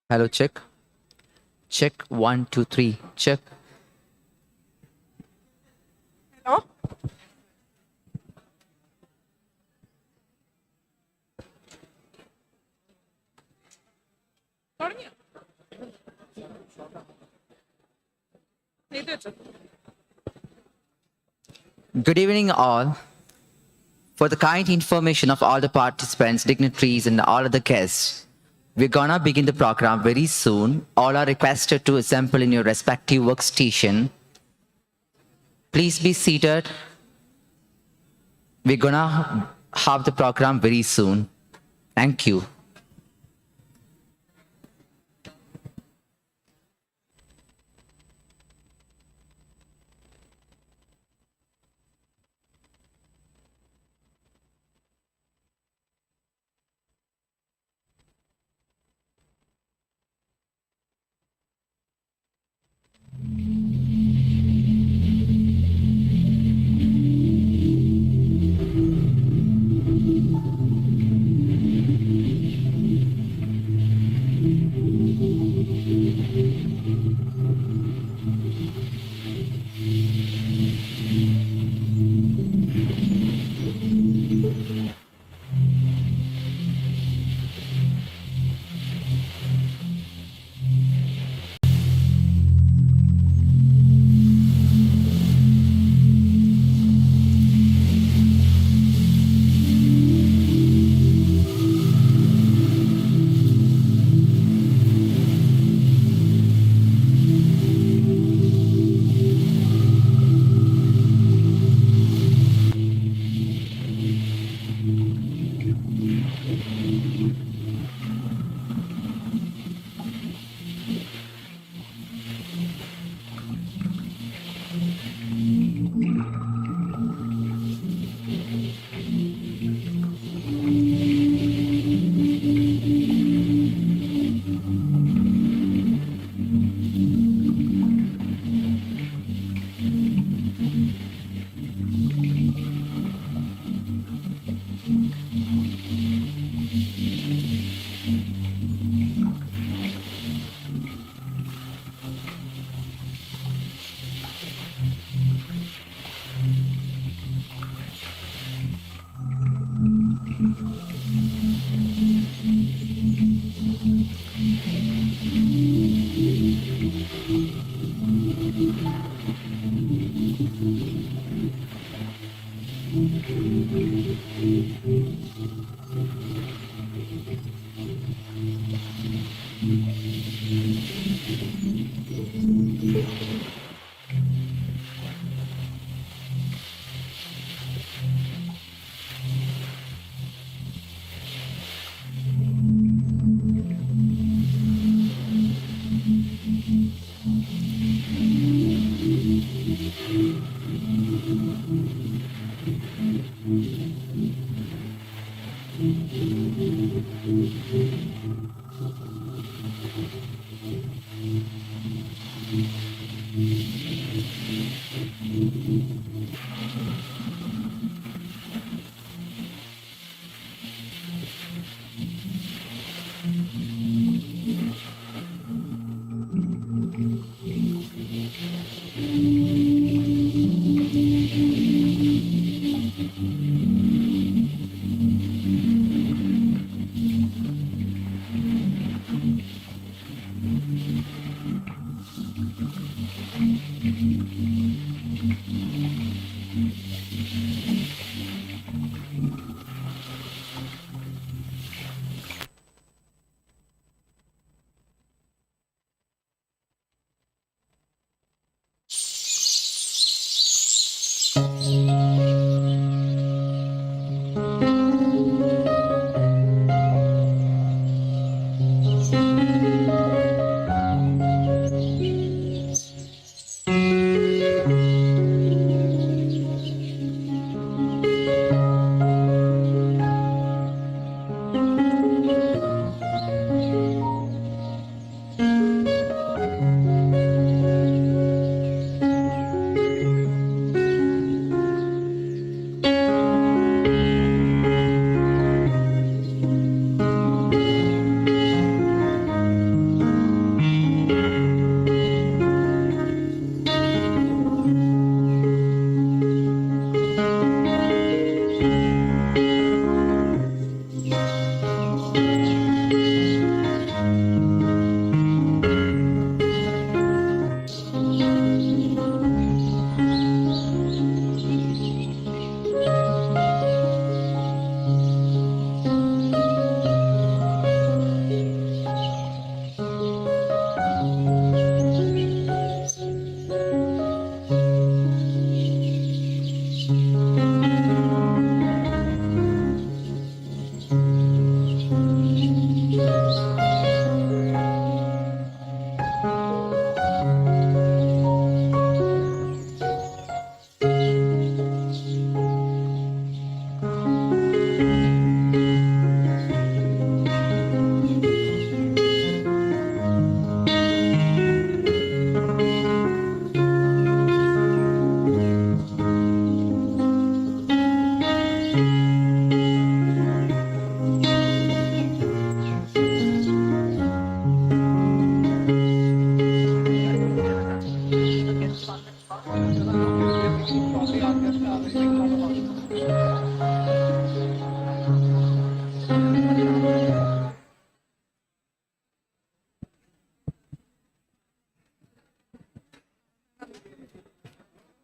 Hello, check. Check 1, 2, 3. Check. Hello? തുടങ്ങിയോ? ഇത് വെച്ചോ. Good evening, all. For the kind information of all the participants, dignitaries, and all other guests, we're gonna begin the program very soon. All are requested to assemble in your respective workstation. Please be seated. We're gonna have the program very soon. Thank you.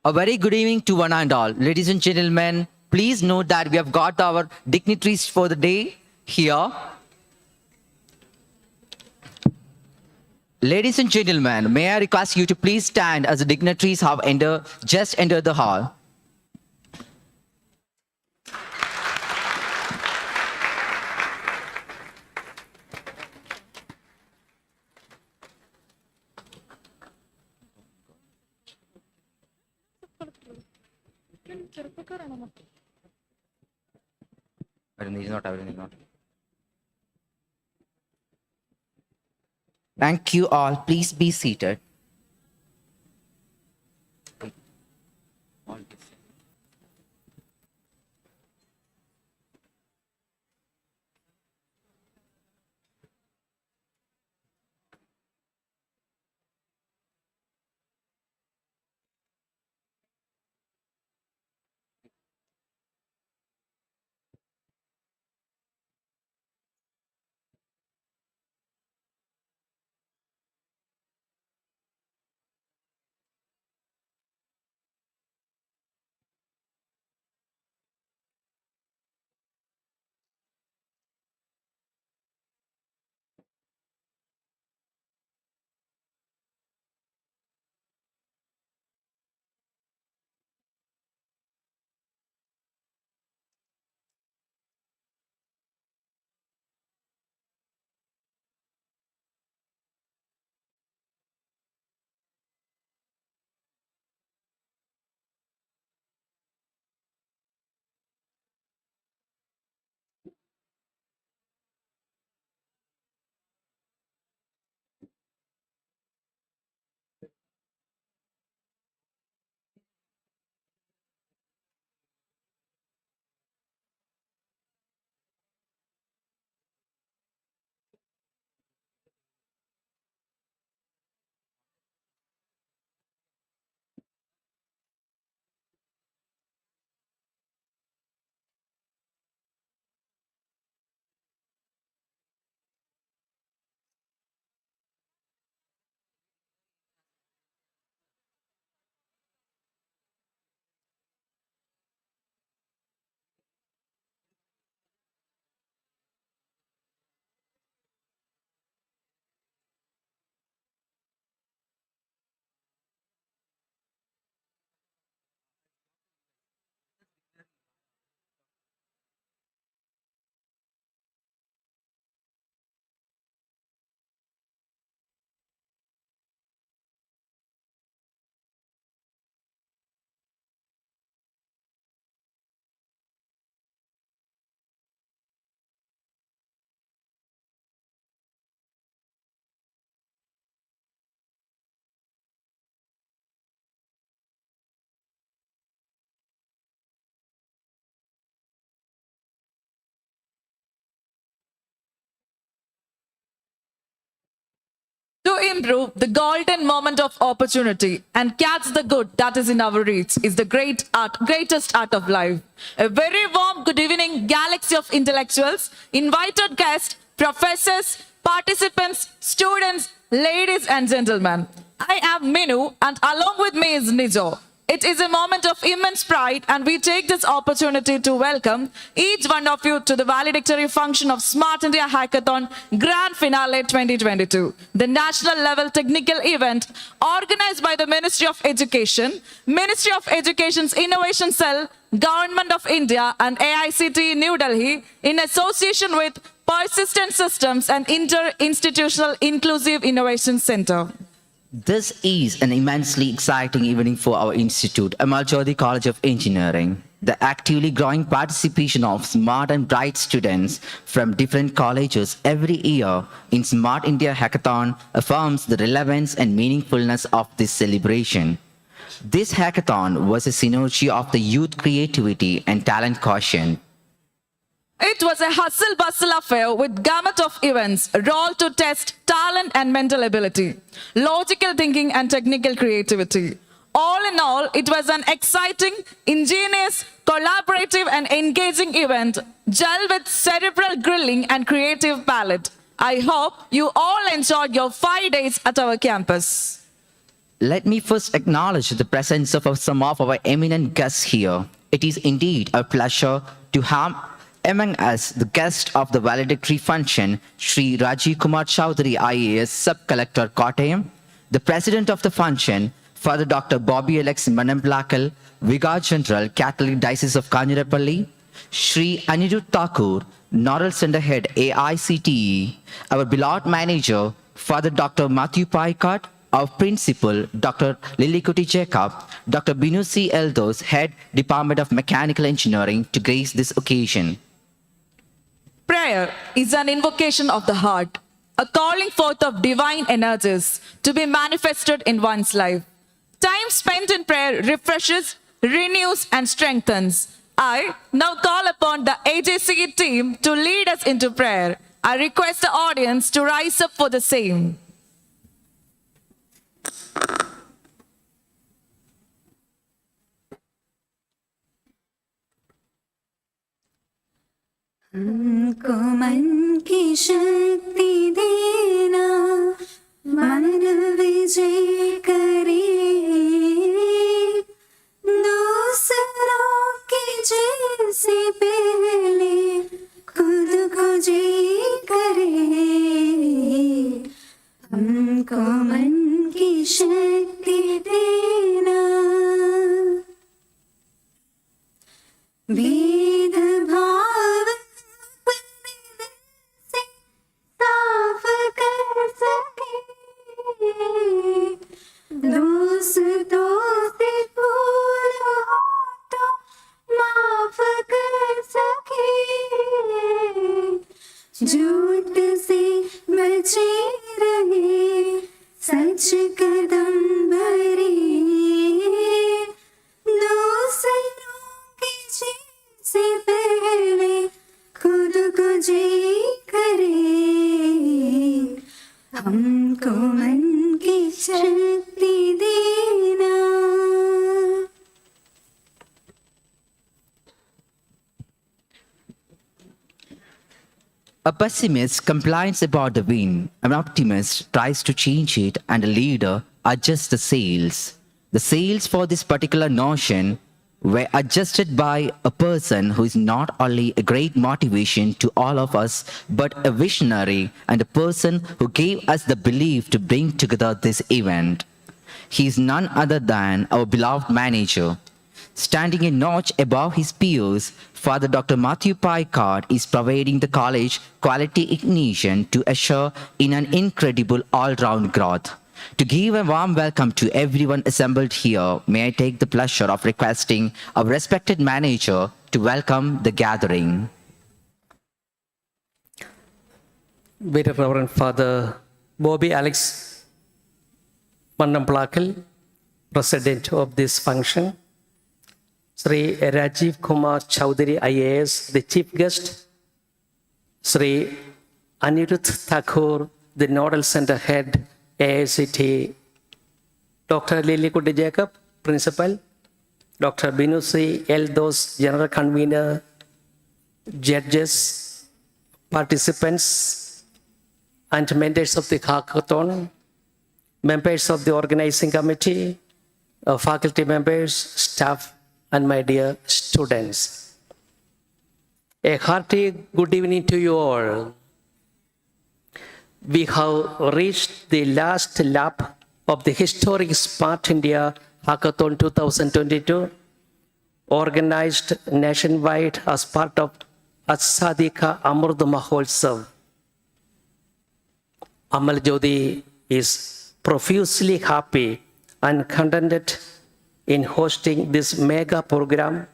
A very good evening to one and all. Ladies and gentlemen, please note that we have got our dignitaries for the day here. Ladies and gentlemen, may I request you to please stand as the dignitaries have just entered the hall. Thank you all. Please be seated. To improve the golden moment of opportunity and catch the good that is in our reach is the greatest art of life. A very warm good evening, galaxy of intellectuals, invited guests, professors, participants, students, ladies and gentlemen. I am Minu and along with me is Nijo. It is a moment of immense pride and we take this opportunity to welcome each one of you to the valedictory function of Smart India Hackathon Grand Finale 2022, the national level technical event organized by the Ministry of Education's Innovation Cell, Government of India and AICTE New Delhi in association with Persistent Systems and Inter-Institutional Inclusive Innovation Center. This is an immensely exciting evening for our institute, Amal Chaudhary College of Engineering. The actively growing participation of smart and bright students from different colleges every year in Smart India Hackathon affirms the relevance and meaningfulness of this celebration. This hackathon was a synergy of the youth creativity and talent quotient. It was a hustle-bustle affair with gamut of events, rolled to test talent and mental ability, logical thinking and technical creativity. All in all, it was an exciting, ingenious, collaborative and engaging event, gel with cerebral grilling and creative palette. I hope you all enjoyed your 5 days at our campus. Let me first acknowledge the presence of some of our eminent guests here. It is indeed a pleasure to have among us the guest of the valedictory function, Sri Rajiv Kumar Chowdhury IAS Sub-Collector Kottayam, the president of the function, Father Dr. Bobby Alex Manamplakal, Vicar General, Catholic Diocese of Kanjurapalli, Sri Anirudh Thakur, Nodal Center Head AICTE, our beloved manager, Father Dr. Matthew Paikart, our principal, Dr. Lilikuti Jacob, Dr. Binu C. Eldos, Head Department of Mechanical Engineering, to grace this occasion. Prayer is an invocation of the heart, a calling forth of divine energies to be manifested in one's life. Time spent in prayer refreshes, renews, and strengthens. I now call upon the AJC team to lead us into prayer. I request the audience to rise up for the same. हमको मन की शक्ति देना, मन विजय करे, दूसरों के जैसे पहले खुद को जय करे। हमको मन की शक्ति देना, भेदभाव अपने दिल से साफ कर सके, दोस्तों से भूल हो तो माफ कर सके, झूठ से बचे रहे, सच कदम भरे, दूसरों के जीत से पहले खुद को जय करे। हमको मन की शक्ति देना। A pessimist complains about the wind, an optimist tries to change it, and a leader adjusts the sails. The sails for this particular notion were adjusted by a person who is not only a great motivation to all of us, but a visionary and a person who gave us the belief to bring together this event. He is none other than our beloved manager. Standing a notch above his peers, Father Dr. Matthew Paikart is providing the college quality ignition to assure in an incredible all-round growth. To give a warm welcome to everyone assembled here, may I take the pleasure of requesting our respected manager to welcome the gathering. Very Reverend Father Bobby Alex Manamplakal, President of this function, Sri Rajiv Kumar Chowdhury IAS, the Chief Guest, Sri Anirudh Thakur, the Nodal Center Head, AICT, Dr. Lilikuti Jacob, Principal, Dr. Binu C. Eldos, General Convener, judges, participants, and members of the Hackathon, members of the organizing committee, faculty members, staff, and my dear students. A hearty good evening to you all. We have reached the last lap of the historic Smart India Hackathon 2022, organized nationwide as part of Asadika Amrut Mahotsav. Amal Jyoti is profusely happy and contented in hosting this mega program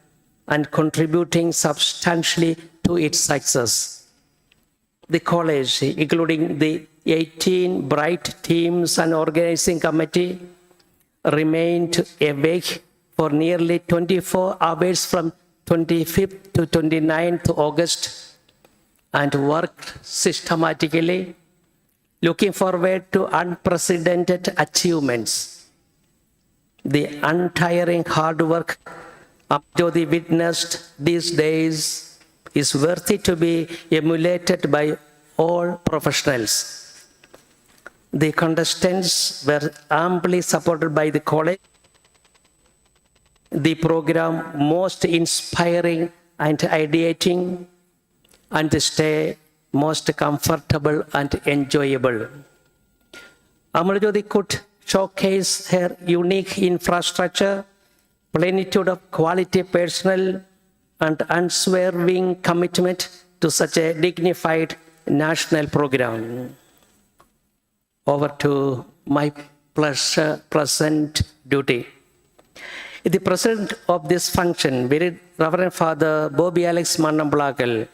and contributing substantially to its success. The college, including the 18 bright teams and organizing committee, remained awake for nearly 24 hours from 25th to 29th August and worked systematically, looking forward to unprecedented achievements. The untiring hard work Jyoti witnessed these days is worthy to be emulated by all professionals. The contestants were amply supported by the college. The program most inspiring and ideating, and the stay most comfortable and enjoyable. Amalajodi could showcase her unique infrastructure, plenitude of quality personnel, and unswerving commitment to such a dignified national program. Over to my present duty. The president of this function, Very Reverend Father Bobby Alex Mannamblakal,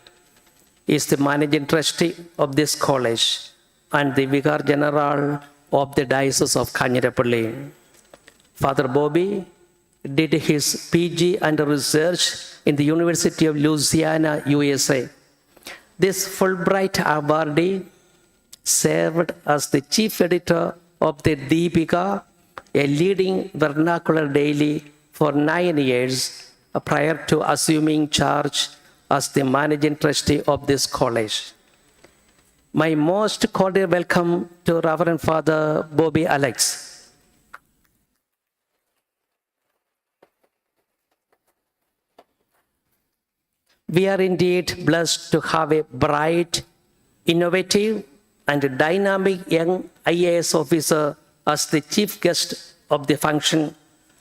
is the managing trustee of this college and the Vicar General of the Diocese of Kanyarapalli. Father Bobby did his PG and research in the University of Louisiana, USA. This Fulbright awardee served as the chief editor of the Deepika, a leading vernacular daily, for 9 years prior to assuming charge as the managing trustee of this college. My most cordial welcome to Reverend Father Bobby Alex. We are indeed blessed to have a bright, innovative, and dynamic young IAS officer as the chief guest of the function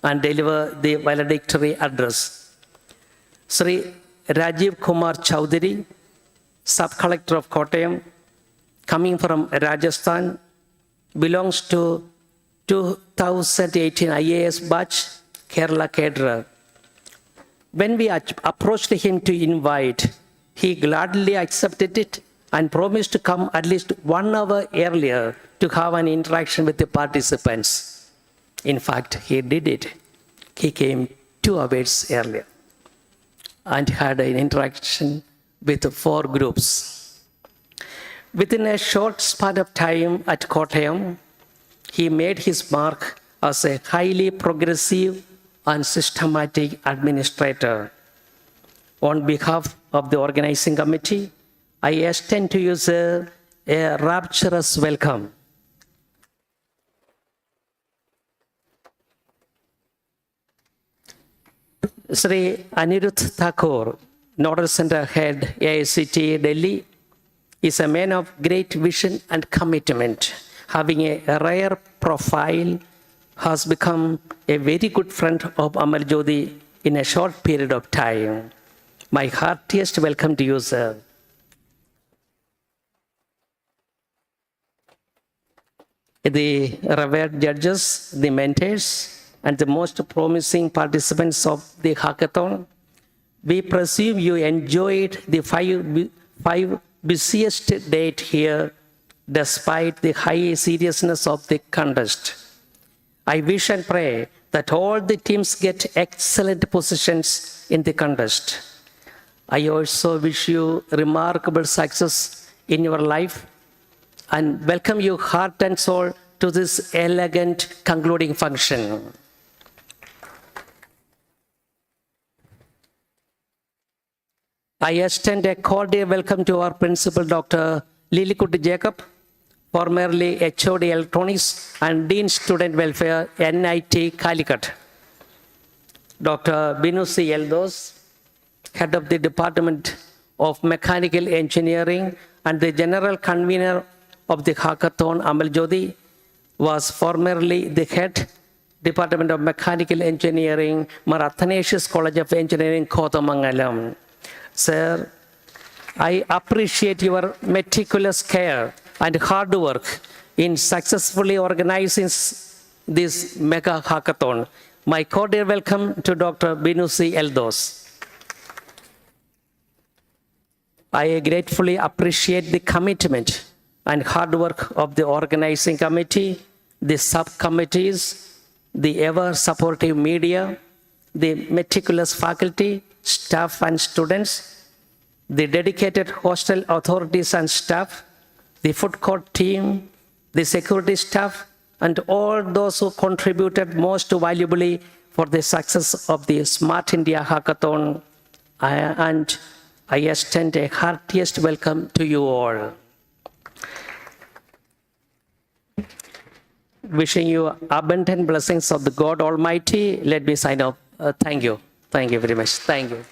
and deliver the valedictory address. Sri Rajiv Kumar Chowdhury, Sub-Collector of Kottayam, coming from Rajasthan, belongs to 2018 IAS batch, Kerala cadre. When we approached him to invite, he gladly accepted it and promised to come at least 1 hour earlier to have an interaction with the participants. In fact, he did it. He came 2 hours earlier and had an interaction with 4 groups. Within a short span of time at Kottayam, he made his mark as a highly progressive and systematic administrator. On behalf of the organizing committee, I extend to you, sir, a rapturous welcome. Sri Anirudh Thakur, Nodal Center Head, AICT Delhi, is a man of great vision and commitment. Having a rare profile, has become a very good friend of Amalajodi in a short period of time. My heartiest welcome to you, sir. The revered judges, the mentors, and the most promising participants of the hackathon, we presume you enjoyed the five busiest days here despite the high seriousness of the contest. I wish and pray that all the teams get excellent positions in the contest. I also wish you remarkable success in your life and welcome you heart and soul to this elegant concluding function. I extend a cordial welcome to our principal, Dr. Lilikut Jacob, formerly HOD Electronics and Dean Student Welfare, NIT Calicut. Dr. Binu C. Eldos, Head of the Department of Mechanical Engineering and the General Convener of the Hackathon, Amalajodi, was formerly the Head Department of Mechanical Engineering, Mar Athanasius College of Engineering, Kodamangalam. Sir, I appreciate your meticulous care and hard work in successfully organizing this mega hackathon. My cordial welcome to Dr. Binu C. Eldos. I gratefully appreciate the commitment and hard work of the organizing committee, the subcommittees, the ever-supportive media, the meticulous faculty, staff and students, the dedicated hostel authorities and staff, the food court team, the security staff, and all those who contributed most valuably for the success of the Smart India Hackathon. And I extend a heartiest welcome to you all. wishing you abundant blessings of the God Almighty. Let me sign off. Thank you. Thank you very much. Thank you.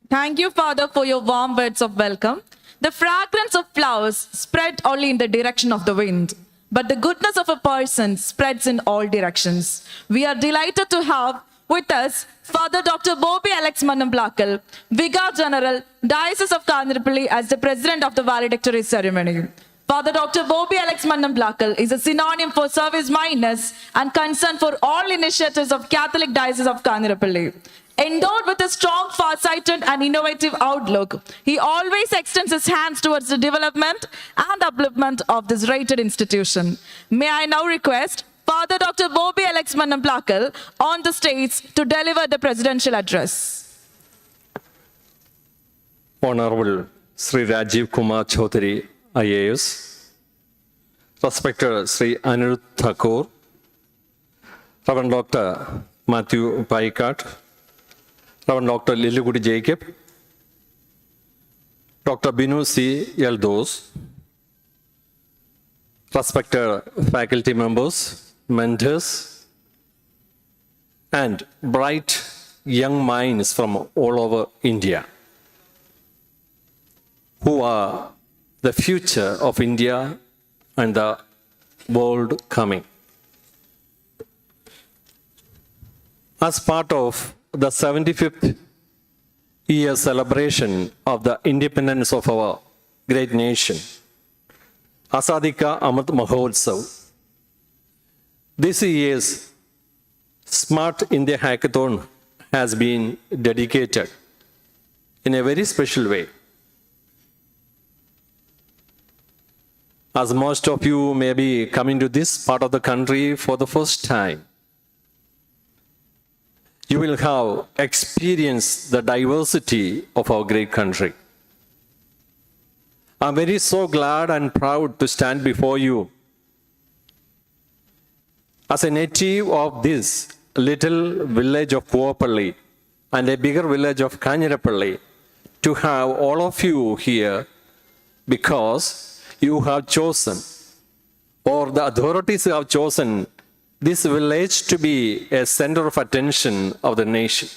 Thank you, Father, for your warm words of welcome. The fragrance of flowers spread only in the direction of the wind, but the goodness of a person spreads in all directions. We are delighted to have with us Father Dr. Bobby Alex Mannamblakal, Vicar General, Diocese of Kandirapalli, as the President of the Valedictory ceremony. Father Dr. Bobby Alex Mannamblakal is a synonym for service-mindedness and concern for all initiatives of Catholic Diocese of Kandirapalli. Endowed with a strong, far-sighted and innovative outlook, he always extends his hands towards the development and upliftment of this rated institution. May I now request Father Dr. Bobby Alex Mannamblakal on the stage to deliver the presidential address. Honorable Sri Rajiv Kumar Chaudhary, IAS, respected Sri Anirudh Thakur, Reverend Dr. Matthew Paikat, Reverend Dr. Lilligudi Jacob, Dr. Binu C. Yeldos, respected faculty members, mentors, and bright young minds from all over India, who are the future of India and the world coming. As part of the 75th year celebration of the independence of our great nation, Azadi Ka Amrit Mahotsav, this year's Smart India Hackathon has been dedicated in a very special way. As most of you may be coming to this part of the country for the first time, you will have experienced the diversity of our great country. I'm very so glad and proud to stand before you as a native of this little village of Kuopalli and a bigger village of Kandirapalli, to have all of you here because you have chosen, or the authorities have chosen, this village to be a center of attention of the nation.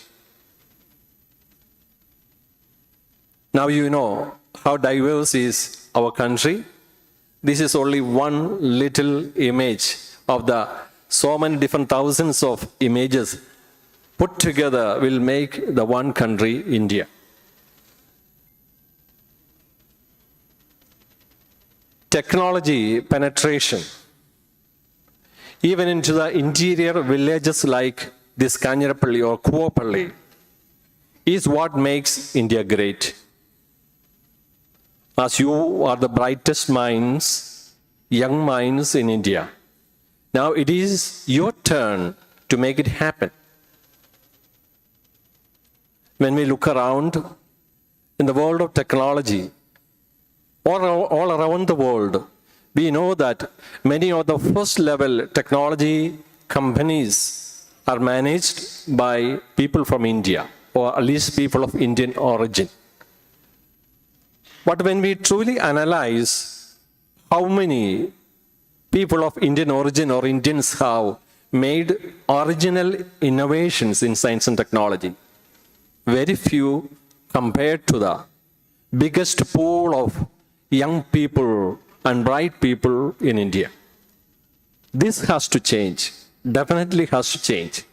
Now you know how diverse is our country. This is only one little image of the so many different thousands of images put together will make the one country, India. Technology penetration, even into the interior villages like this Kandirapalli or Kuopalli, is what makes India great. As you are the brightest minds, young minds in India, now it is your turn to make it happen. When we look around in the world of technology, all around the world, we know that many of the first level technology companies are managed by people from India, or at least people of Indian origin. But when we truly analyze how many people of Indian origin or Indians have made original innovations in science and technology, very few compared to the biggest pool of young people and bright people in India. This has to change, definitely has to change.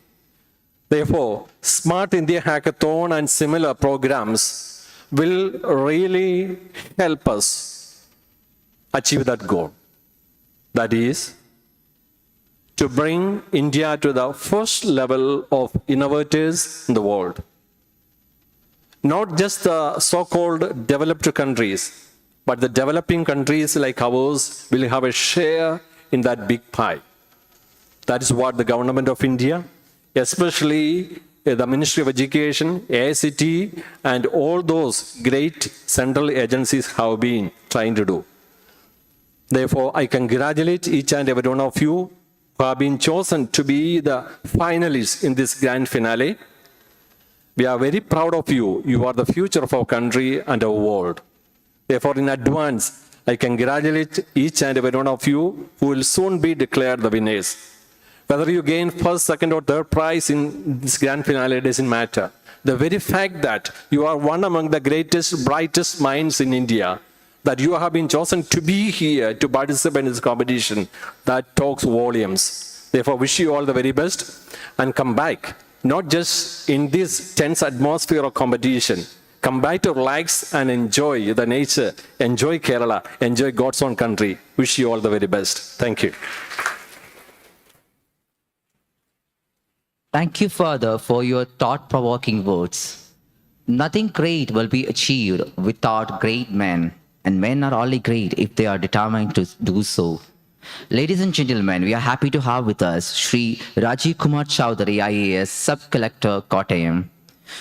Therefore, Smart India Hackathon and similar programs will really help us achieve that goal. That is, to bring India to the first level of innovators in the world. Not just the so-called developed countries, but the developing countries like ours will have a share in that big pie. That is what the government of India, especially the Ministry of Education, AICT, and all those great central agencies have been trying to do. Therefore, I congratulate each and every one of you who have been chosen to be the finalists in this grand finale. We are very proud of you. You are the future of our country and our world. Therefore, in advance, I congratulate each and every one of you who will soon be declared the winners. Whether you gain first, second, or third prize in this grand finale doesn't matter. The very fact that you are one among the greatest, brightest minds in India, that you have been chosen to be here to participate in this competition, that talks volumes. Therefore, wish you all the very best and come back, not just in this tense atmosphere of competition. Come back to relax and enjoy the nature, enjoy Kerala, enjoy God's own country. Wish you all the very best. Thank you. Thank you further for your thought-provoking words. Nothing great will be achieved without great men, and men are only great if they are determined to do so. Ladies and gentlemen, we are happy to have with us Shri Rajiv Kumar Chowdhury, IAS, Sub-Collector, Kottayam.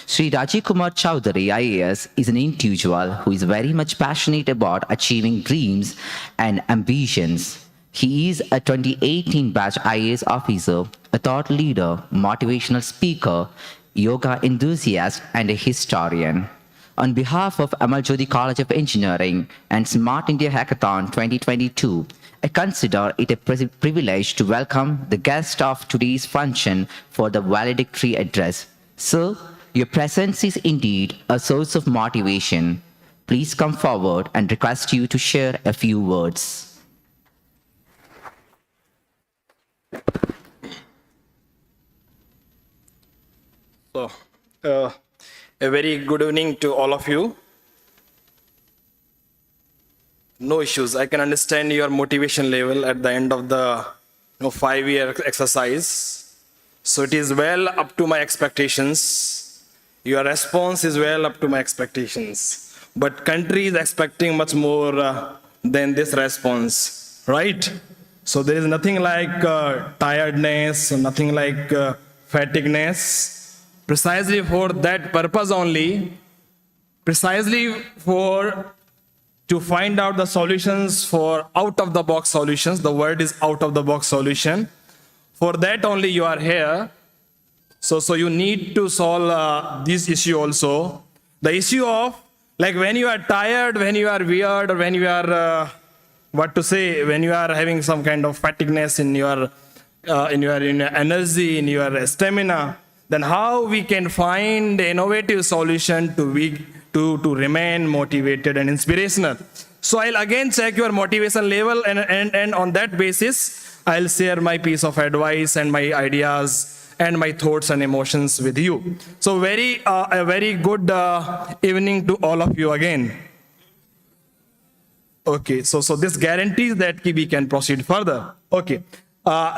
Shri Rajiv Kumar Chowdhury, IAS, is an individual who is very much passionate about achieving dreams and ambitions. He is a 2018 batch IAS officer, a thought leader, motivational speaker, yoga enthusiast, and a historian. On behalf of Amal Jyoti College of Engineering and Smart India Hackathon 2022, I consider it a privilege to welcome the guest of today's function for the valedictory address. Sir, your presence is indeed a source of motivation. Please come forward and request you to share a few words. So, a very good evening to all of you. No issues. I can understand your motivation level at the end of the 5-year exercise. So it is well up to my expectations. Your response is well up to my expectations. But country is expecting much more than this response, right? So there is nothing like tiredness, nothing like fatigueness. Precisely for that purpose only, precisely for to find out the solutions for out-of-the-box solutions. The word is out-of-the-box solution. For that only you are here. So you need to solve this issue also. The issue of, like, when you are tired, when you are weird, or when you are, when you are having some kind of fatigueness in your energy, in your stamina, then how we can find an innovative solution to remain motivated and inspirational. So I'll again check your motivation level, and on that basis, I'll share my piece of advice and my ideas and my thoughts and emotions with you. So a very good evening to all of you again. Okay, so this guarantees that we can proceed further. Okay.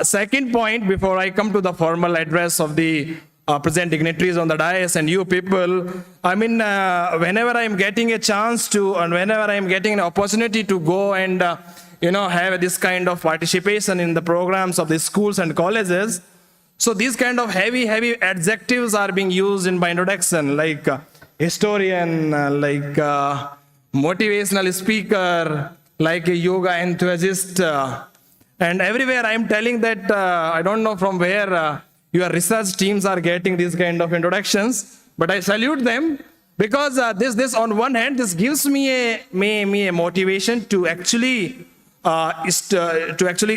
Second point, before I come to the formal address of the present dignitaries on the dais and you people, I mean, whenever I'm getting a chance to, and whenever I'm getting an opportunity to go and, have this kind of participation in the programs of the schools and colleges, so these kind of heavy adjectives are being used in my introduction, like historian, like motivational speaker, like a yoga enthusiast, and everywhere I'm telling that, I don't know from where your research teams are getting these kind of introductions, but I salute them, because this on one hand, this gives me a motivation to actually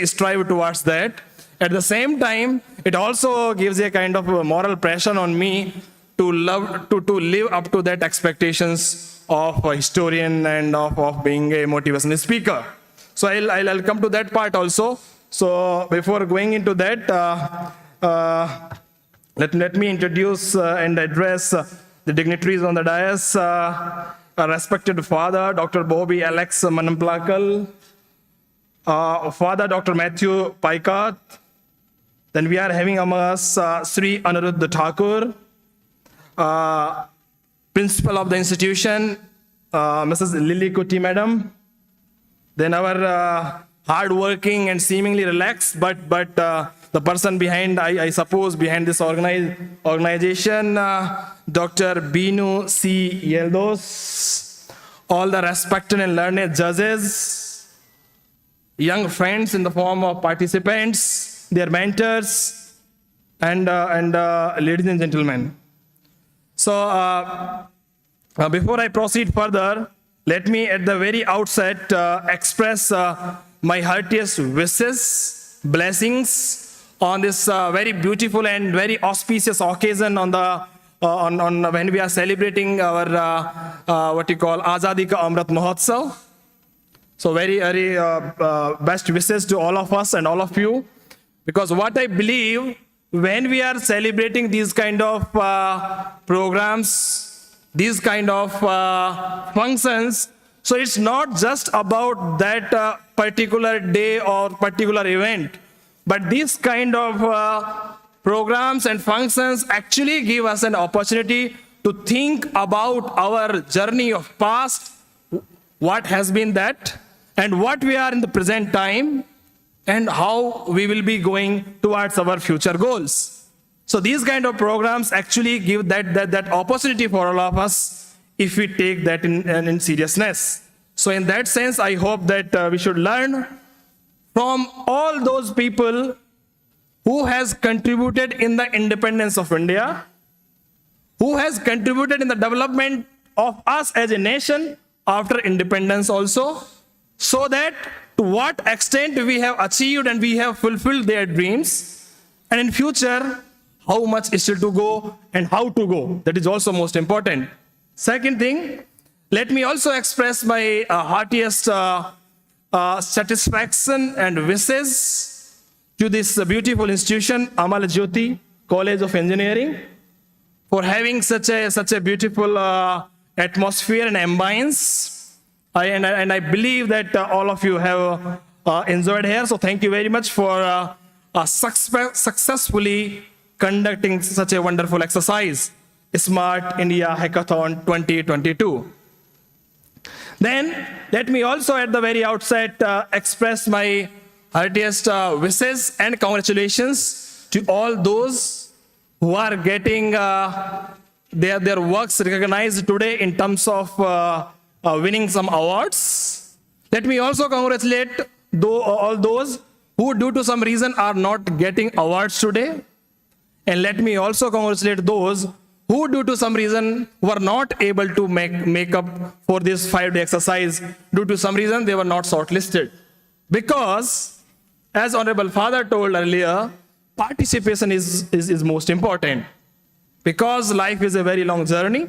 strive towards that. At the same time, it also gives a kind of moral pressure on me to live up to that expectations of a historian and of being a motivational speaker. So I'll come to that part also. So before going into that, let me introduce and address the dignitaries on the dais. Our respected father, Dr. Bobby Alex Manamplakal, Father Dr. Matthew Paikat. Then we are having among us Sri Anuruddha Thakur, Principal of the institution, Mrs. Lily Kuti Madam. Then our hard-working and seemingly relaxed, but the person behind, I suppose, behind this organization, Dr. Binu C. Yeldos, all the respected and learned judges, young friends in the form of participants, their mentors, and ladies and gentlemen. So before I proceed further, let me at the very outset express my heartiest wishes, blessings on this very beautiful and very auspicious occasion on the on when we are celebrating our what you call Azadi Ka Amrit Mahotsav. So very best wishes to all of us and all of you, because what I believe, when we are celebrating these kind of programs, these kind of functions, so it's not just about that particular day or particular event, but this kind of programs and functions actually give us an opportunity to think about our journey of past, what has been that, and what we are in the present time, and how we will be going towards our future goals. So these kind of programs actually give that opportunity for all of us if we take that in seriousness. So in that sense, I hope that we should learn from all those people who has contributed in the independence of India, who has contributed in the development of us as a nation after independence also, so that to what extent we have achieved and we have fulfilled their dreams, and in future, how much is still to go and how to go. That is also most important. Second thing, let me also express my heartiest satisfaction and wishes to this beautiful institution, Amal Jyoti College of Engineering, for having such a beautiful atmosphere and ambience. I believe that all of you have enjoyed here. So thank you very much for successfully conducting such a wonderful exercise, Smart India Hackathon 2022. Then let me also at the very outset express my heartiest wishes and congratulations to all those who are getting their works recognized today in terms of winning some awards. Let me also congratulate all those who due to some reason are not getting awards today. And let me also congratulate those who due to some reason were not able to make up for this 5-day exercise. Due to some reason, they were not shortlisted. Because, as Honorable Father told earlier, participation is most important. Because life is a very long journey.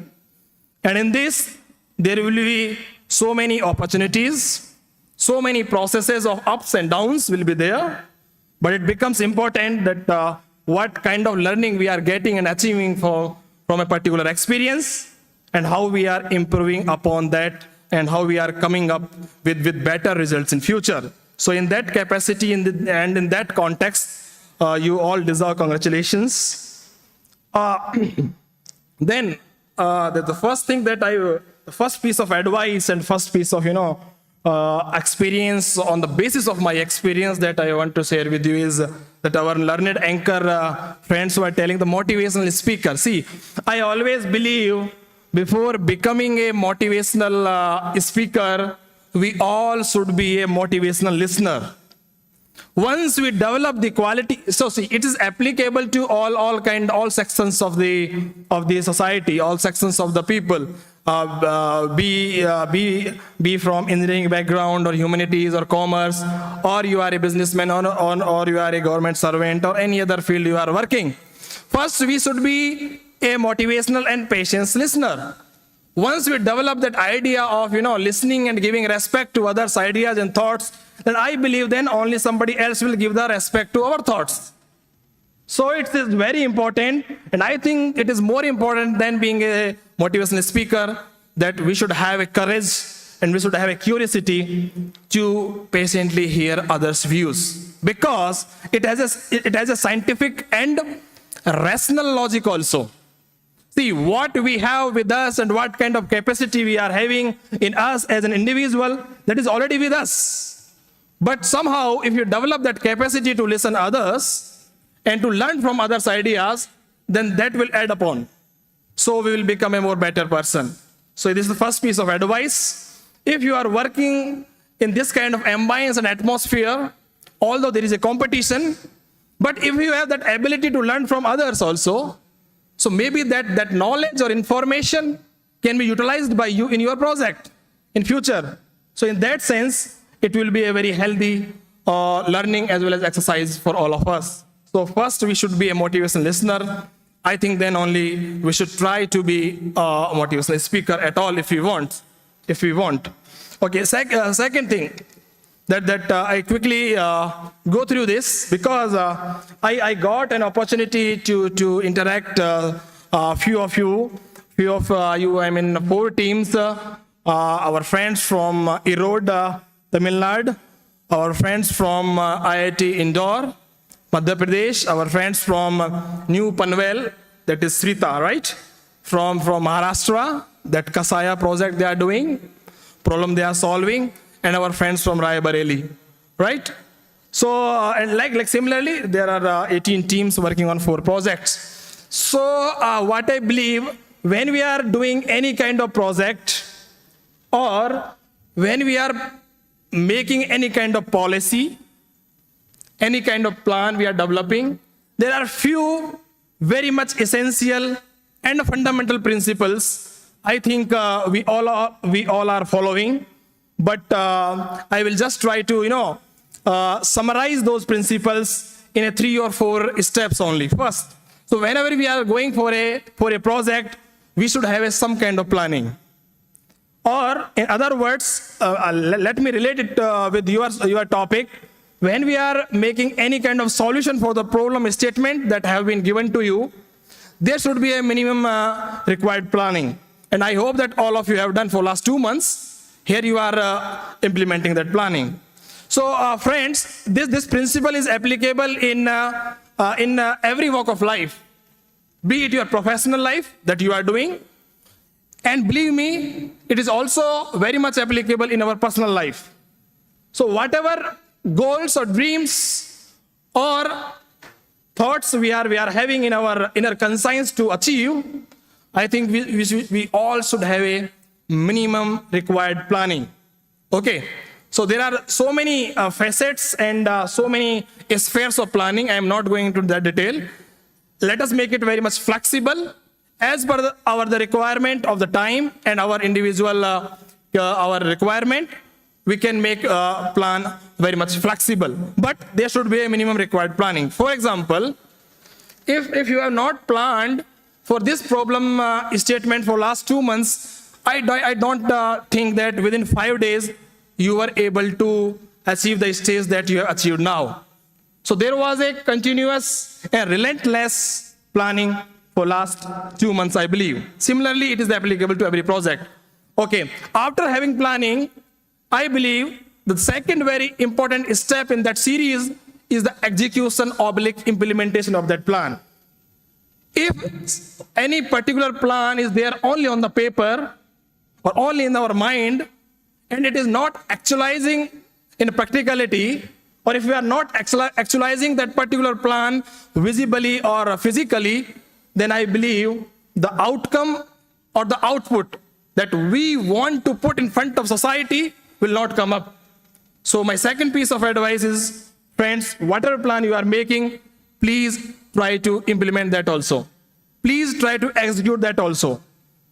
And in this, there will be so many opportunities, so many processes of ups and downs will be there. But it becomes important that what kind of learning we are getting and achieving from a particular experience, and how we are improving upon that, and how we are coming up with better results in future. So in that capacity and in that context, you all deserve congratulations. Then the first thing that the first piece of advice and first piece of experience on the basis of my experience that I want to share with you is that our learned anchor friends were telling the motivational speaker. See, I always believe before becoming a motivational speaker, we all should be a motivational listener. Once we develop the quality, so see, it is applicable to all sections of the society, all sections of the people. Be from engineering background or humanities or commerce, or you are a businessman or you are a government servant or any other field you are working. First, we should be a motivational and patience listener. Once we develop that idea of listening and giving respect to others' ideas and thoughts, then I believe then only somebody else will give the respect to our thoughts. So it is very important, and I think it is more important than being a motivational speaker, that we should have a courage and we should have a curiosity to patiently hear others' views, because it has a scientific and rational logic also. See, what we have with us and what kind of capacity we are having in us as an individual, that is already with us. But somehow, if you develop that capacity to listen others and to learn from others' ideas, then that will add upon. So we will become a more better person. So this is the first piece of advice. If you are working in this kind of ambience and atmosphere, although there is a competition, but if you have that ability to learn from others also, so maybe that knowledge or information can be utilized by you in your project. in future. So in that sense, it will be a very healthy learning as well as exercise for all of us. So first, we should be a motivational listener. I think then only we should try to be a motivational speaker at all if we want. Okay, second thing that I quickly go through this because I got an opportunity to interact few of you, I mean 4 teams, our friends from Erode, Tamil Nadu, our friends from IIT Indore, Madhya Pradesh, our friends from New Panvel, that is Srita, right? From Maharashtra, that Kasaya project they are doing, problem they are solving, and our friends from Rai Bareli, right? So, and like similarly, there are 18 teams working on 4 projects. So, what I believe, when we are doing any kind of project, or when we are making any kind of policy, any kind of plan we are developing, there are few very much essential and fundamental principles I think we all are following. But I will just try to summarize those principles in a 3 or 4 steps only. First, so whenever we are going for a project, we should have some kind of planning. Or in other words, let me relate it with your topic. When we are making any kind of solution for the problem statement that have been given to you, there should be a minimum required planning. And I hope that all of you have done for last 2 months. Here you are implementing that planning. So friends, this principle is applicable in every walk of life, be it your professional life that you are doing, and believe me, it is also very much applicable in our personal life. So whatever goals or dreams or thoughts we are having in our inner conscience to achieve, I think we all should have a minimum required planning. Okay, so there are so many facets and so many spheres of planning. I am not going into that detail. Let us make it very much flexible as per the requirement of the time and our individual our requirement. We can make a plan very much flexible, but there should be a minimum required planning. For example, if you have not planned for this problem statement for last 2 months, I don't think that within 5 days you were able to achieve the stage that you have achieved now. So there was a continuous and relentless planning for last 2 months, I believe. Similarly, it is applicable to every project. Okay, after having planning, I believe the second very important step in that series is the execution / implementation of that plan. If any particular plan is there only on the paper or only in our mind, and it is not actualizing in practicality, or if we are not actualizing that particular plan visibly or physically, then I believe the outcome or the output that we want to put in front of society will not come up. So my second piece of advice is, friends, whatever plan you are making, please try to implement that also. Please try to execute that also.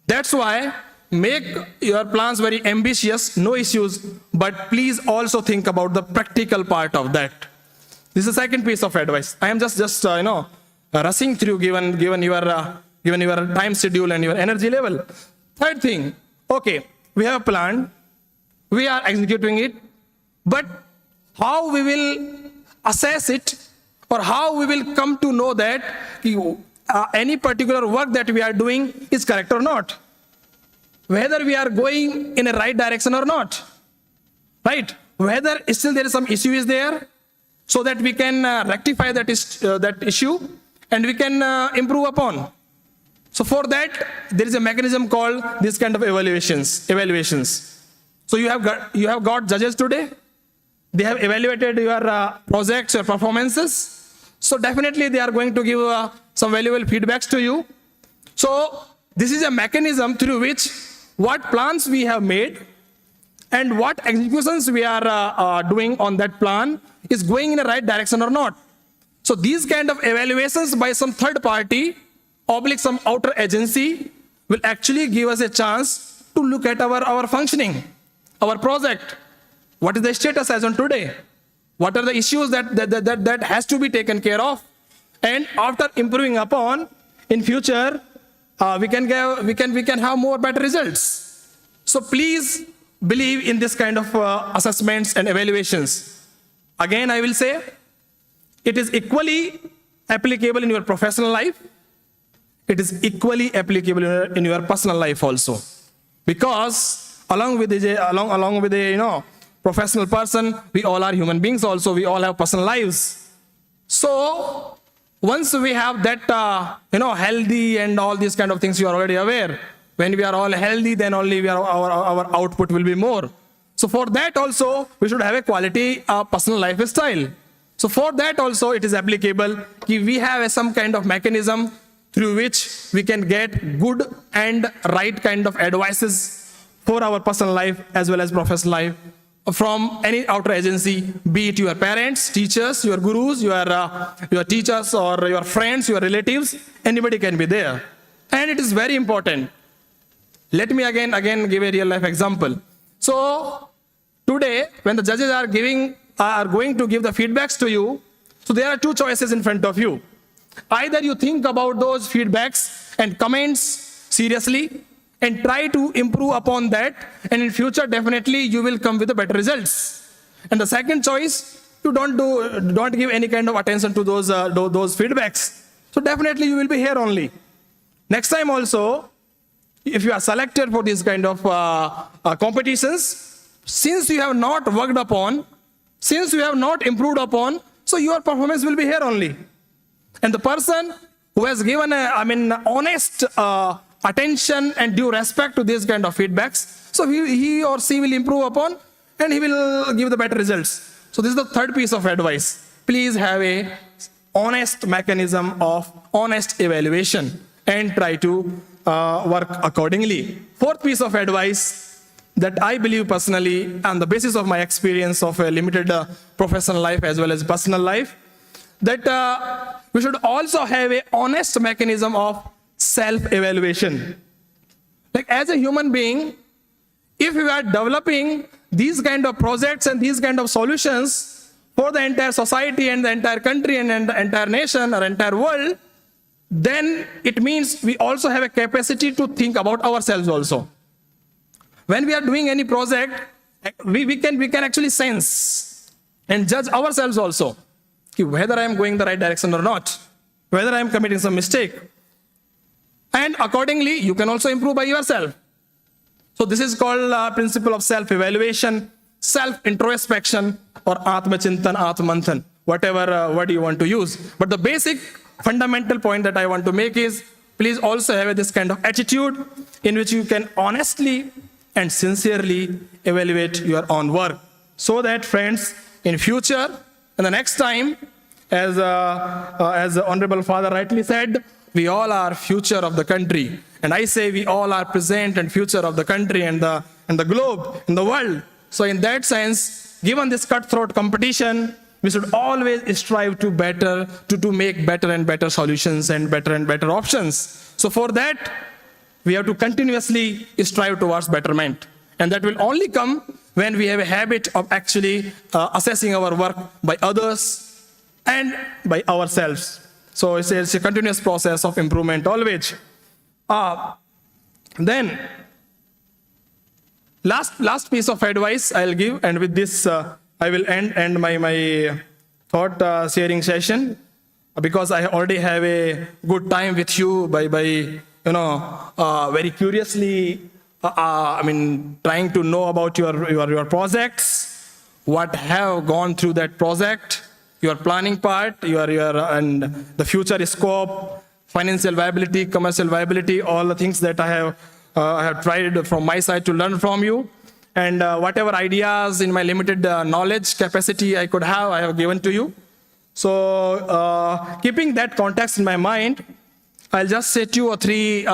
That's why make your plans very ambitious, no issues, but please also think about the practical part of that. This is the second piece of advice. I am just rushing through given your time schedule and your energy level. Third thing, okay, we have a plan, we are executing it, but how we will assess it, or how we will come to know that any particular work that we are doing is correct or not, whether we are going in a right direction or not, right? Whether still there is some issue is there, so that we can rectify that issue and we can improve upon. So for that, there is a mechanism called this kind of evaluations. So you have got judges today. They have evaluated your projects, your performances. So definitely they are going to give some valuable feedbacks to you. So this is a mechanism through which what plans we have made and what executions we are doing on that plan is going in the right direction or not. So these kind of evaluations by some third party / some outer agency will actually give us a chance to look at our functioning. our project? What is the status as on today? What are the issues that has to be taken care of? And after improving upon, in future, we can have more better results. So please believe in this kind of assessments and evaluations. Again, I will say, it is equally applicable in your professional life. It is equally applicable in your personal life also. Because along with the professional person, we all are human beings also. We all have personal lives. So once we have that, healthy and all these kind of things, you are already aware. When we are all healthy, then only our output will be more. So for that also, we should have a quality personal lifestyle. So for that also, it is applicable. We have some kind of mechanism through which we can get good and right kind of advices for our personal life as well as professional life from any outer agency, be it your parents, teachers, your gurus, your teachers, or your friends, your relatives. Anybody can be there. And it is very important. Let me again give a real life example. So today, when the judges are going to give the feedbacks to you, so there are two choices in front of you. Either you think about those feedbacks and comments seriously and try to improve upon that, and in future definitely you will come with the better results. And the second choice, you don't give any kind of attention to those feedbacks. So definitely you will be here only. Next time also, if you are selected for these kind of competitions, since you have not worked upon, since you have not improved upon, so your performance will be here only. And the person who has given honest attention and due respect to these kind of feedbacks, so he or she will improve upon and he will give the better results. So this is the third piece of advice. Please have a honest mechanism of honest evaluation and try to work accordingly. Fourth piece of advice that I believe personally, on the basis of my experience of a limited professional life as well as personal life, that we should also have a honest mechanism of self-evaluation. Like as a human being, if we are developing these kind of projects and these kind of solutions for the entire society and the entire country and the entire nation or entire world, then it means we also have a capacity to think about ourselves also. When we are doing any project, we can actually sense and judge ourselves also, whether I am going the right direction or not, whether I am committing some mistake. And accordingly, you can also improve by yourself. So this is called principle of self-evaluation, self-introspection, or Atmachintan, Atmanthan, whatever word you want to use. But the basic fundamental point that I want to make is, please also have this kind of attitude in which you can honestly and sincerely evaluate your own work. So that, friends, in future, and the next time, as the Honorable Father rightly said, we all are future of the country. And I say we all are present and future of the country and the globe, and the world. So in that sense, given this cutthroat competition, we should always strive to make better and better solutions and better options. So for that, we have to continuously strive towards betterment. And that will only come when we have a habit of actually assessing our work by others and by ourselves. So it's a continuous process of improvement always. Then, last piece of advice I'll give, and with this I will end my thought sharing session, because I already have a good time with you by very curiously trying to know about your projects, what have gone through that project, your planning part, and the future scope, financial viability, commercial viability, all the things that I have tried from my side to learn from you. And whatever ideas in my limited knowledge capacity I could have, I have given to you. So keeping that context in my mind, I'll just say 2 or 3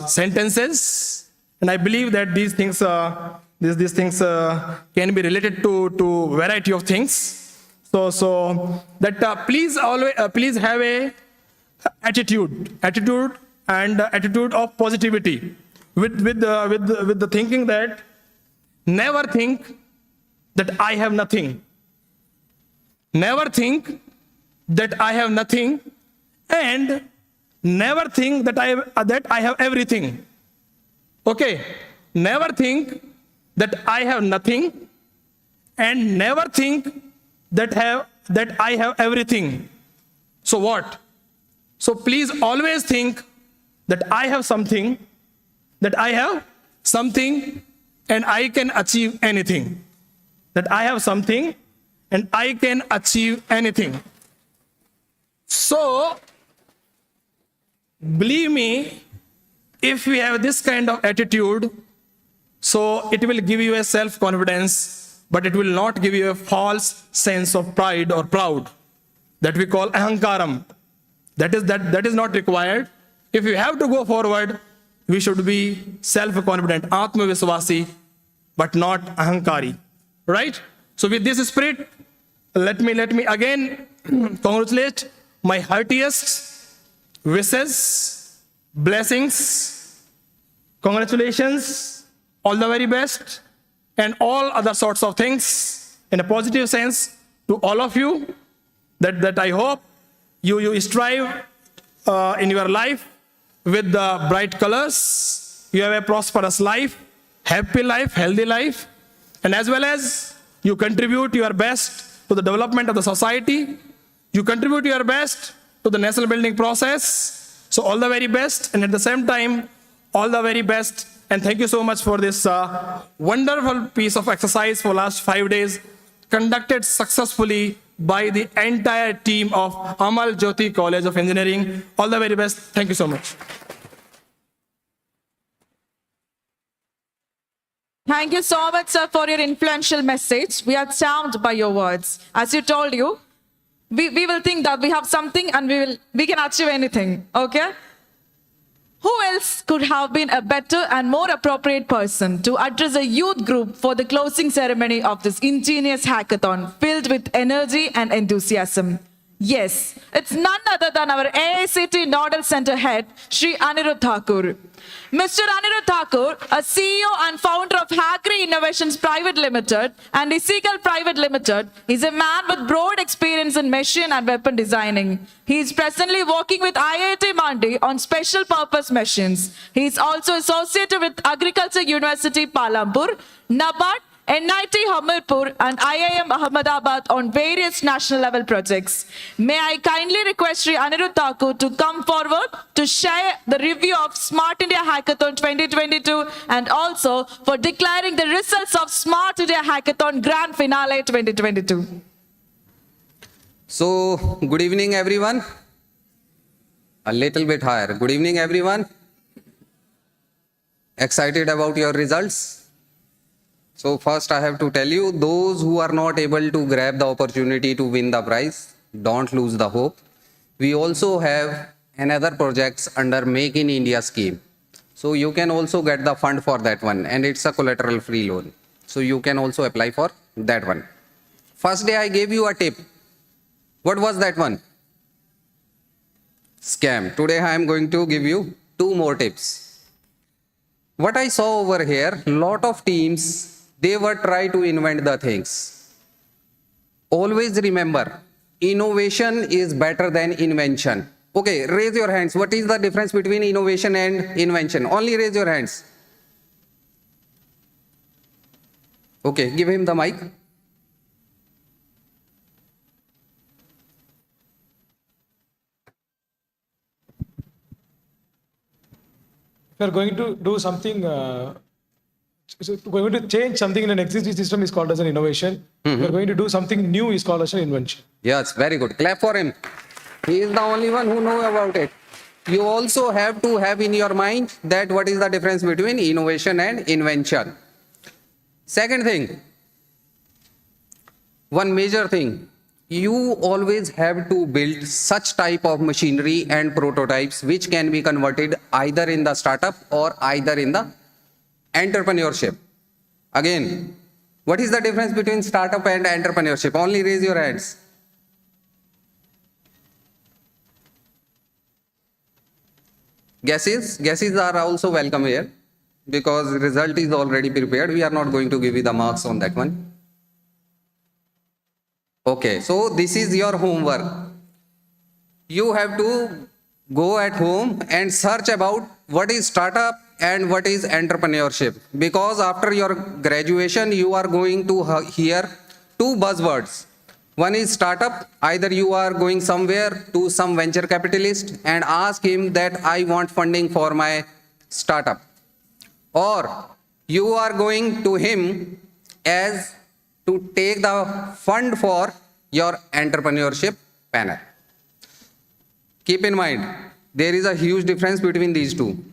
sentences, and I believe that these things can be related to variety of things. So that please have a attitude and attitude of positivity, with the thinking that never think that I have nothing. Never think that I have nothing, and never think that I have everything. Okay, never think that I have nothing, and never think that I have everything. So what? So please always think that I have something, and I can achieve anything. That I have something and I can achieve anything. So, believe me, if we have this kind of attitude, so it will give you a self-confidence, but it will not give you a false sense of pride or proud that we call ahankaram. That is not required. If you have to go forward, we should be self-confident, atmaviswasi, but not ahankari. Right? So with this spirit, let me again congratulate my heartiest wishes, blessings, congratulations, all the very best, and all other sorts of things in a positive sense to all of you, that I hope you strive in your life with the bright colors. You have a prosperous life, happy life, healthy life, and as well as you contribute your best to the development of the society. You contribute your best to the national building process. So all the very best, and at the same time, all the very best. And thank you so much for this wonderful piece of exercise for last 5 days, conducted successfully by the entire team of Amal Jyoti College of Engineering. All the very best. Thank you so much. Thank you so much, sir, for your influential message. We are charmed by your words. As you told you, we will think that we have something and we can achieve anything. Okay? Who else could have been a better and more appropriate person to address a youth group for the closing ceremony of this ingenious hackathon filled with energy and enthusiasm? Yes, it's none other than our AICT Nodal Center head, Shri Anirudh Thakur. Mr. Anirudh Thakur, a CEO and founder of Hackery Innovations Private Limited and Isegal Private Limited, is a man with broad experience in machine and weapon designing. He is presently working with IIT Mandi on special purpose machines. He is also associated with Agriculture University Palampur, NABARD, NIT Hamirpur and IIM Ahmedabad on various national level projects. May I kindly request Shri Anirudh Thakur to come forward to share the review of Smart India Hackathon 2022 and also for declaring the results of Smart India Hackathon Grand Finale 2022. So, good evening everyone. A little bit higher. Good evening everyone. Excited about your results? So first I have to tell you, those who are not able to grab the opportunity to win the prize, don't lose the hope. We also have another projects under Make in India scheme. So you can also get the fund for that one, and it's a collateral free loan. So you can also apply for that one. First day I gave you a tip. What was that one? Scam. Today I am going to give you 2 more tips. What I saw over here, lot of teams, they were trying to invent the things. Always remember, innovation is better than invention. Okay, raise your hands. What is the difference between innovation and invention? Only raise your hands. Okay, give him the mic. If you are going to do something, so going to change something in an existing system is called as an innovation. If you are going to do something new is called as an invention. Yes, very good. Clap for him. He is the only one who knows about it. You also have to have in your mind that what is the difference between innovation and invention. Second thing, one major thing, you always have to build such type of machinery and prototypes which can be converted either in the startup or either in the entrepreneurship. Again, what is the difference between startup and entrepreneurship? Only raise your hands. Guesses are also welcome here because result is already prepared. We are not going to give you the marks on that one. Okay, so this is your homework. You have to go at home and search about what is startup and what is entrepreneurship, because after your graduation you are going to hear two buzzwords. One is startup. Either you are going somewhere to some venture capitalist and ask him that I want funding for my startup, or you are going to him as to take the fund for your entrepreneurship panel. Keep in mind, there is a huge difference between these two.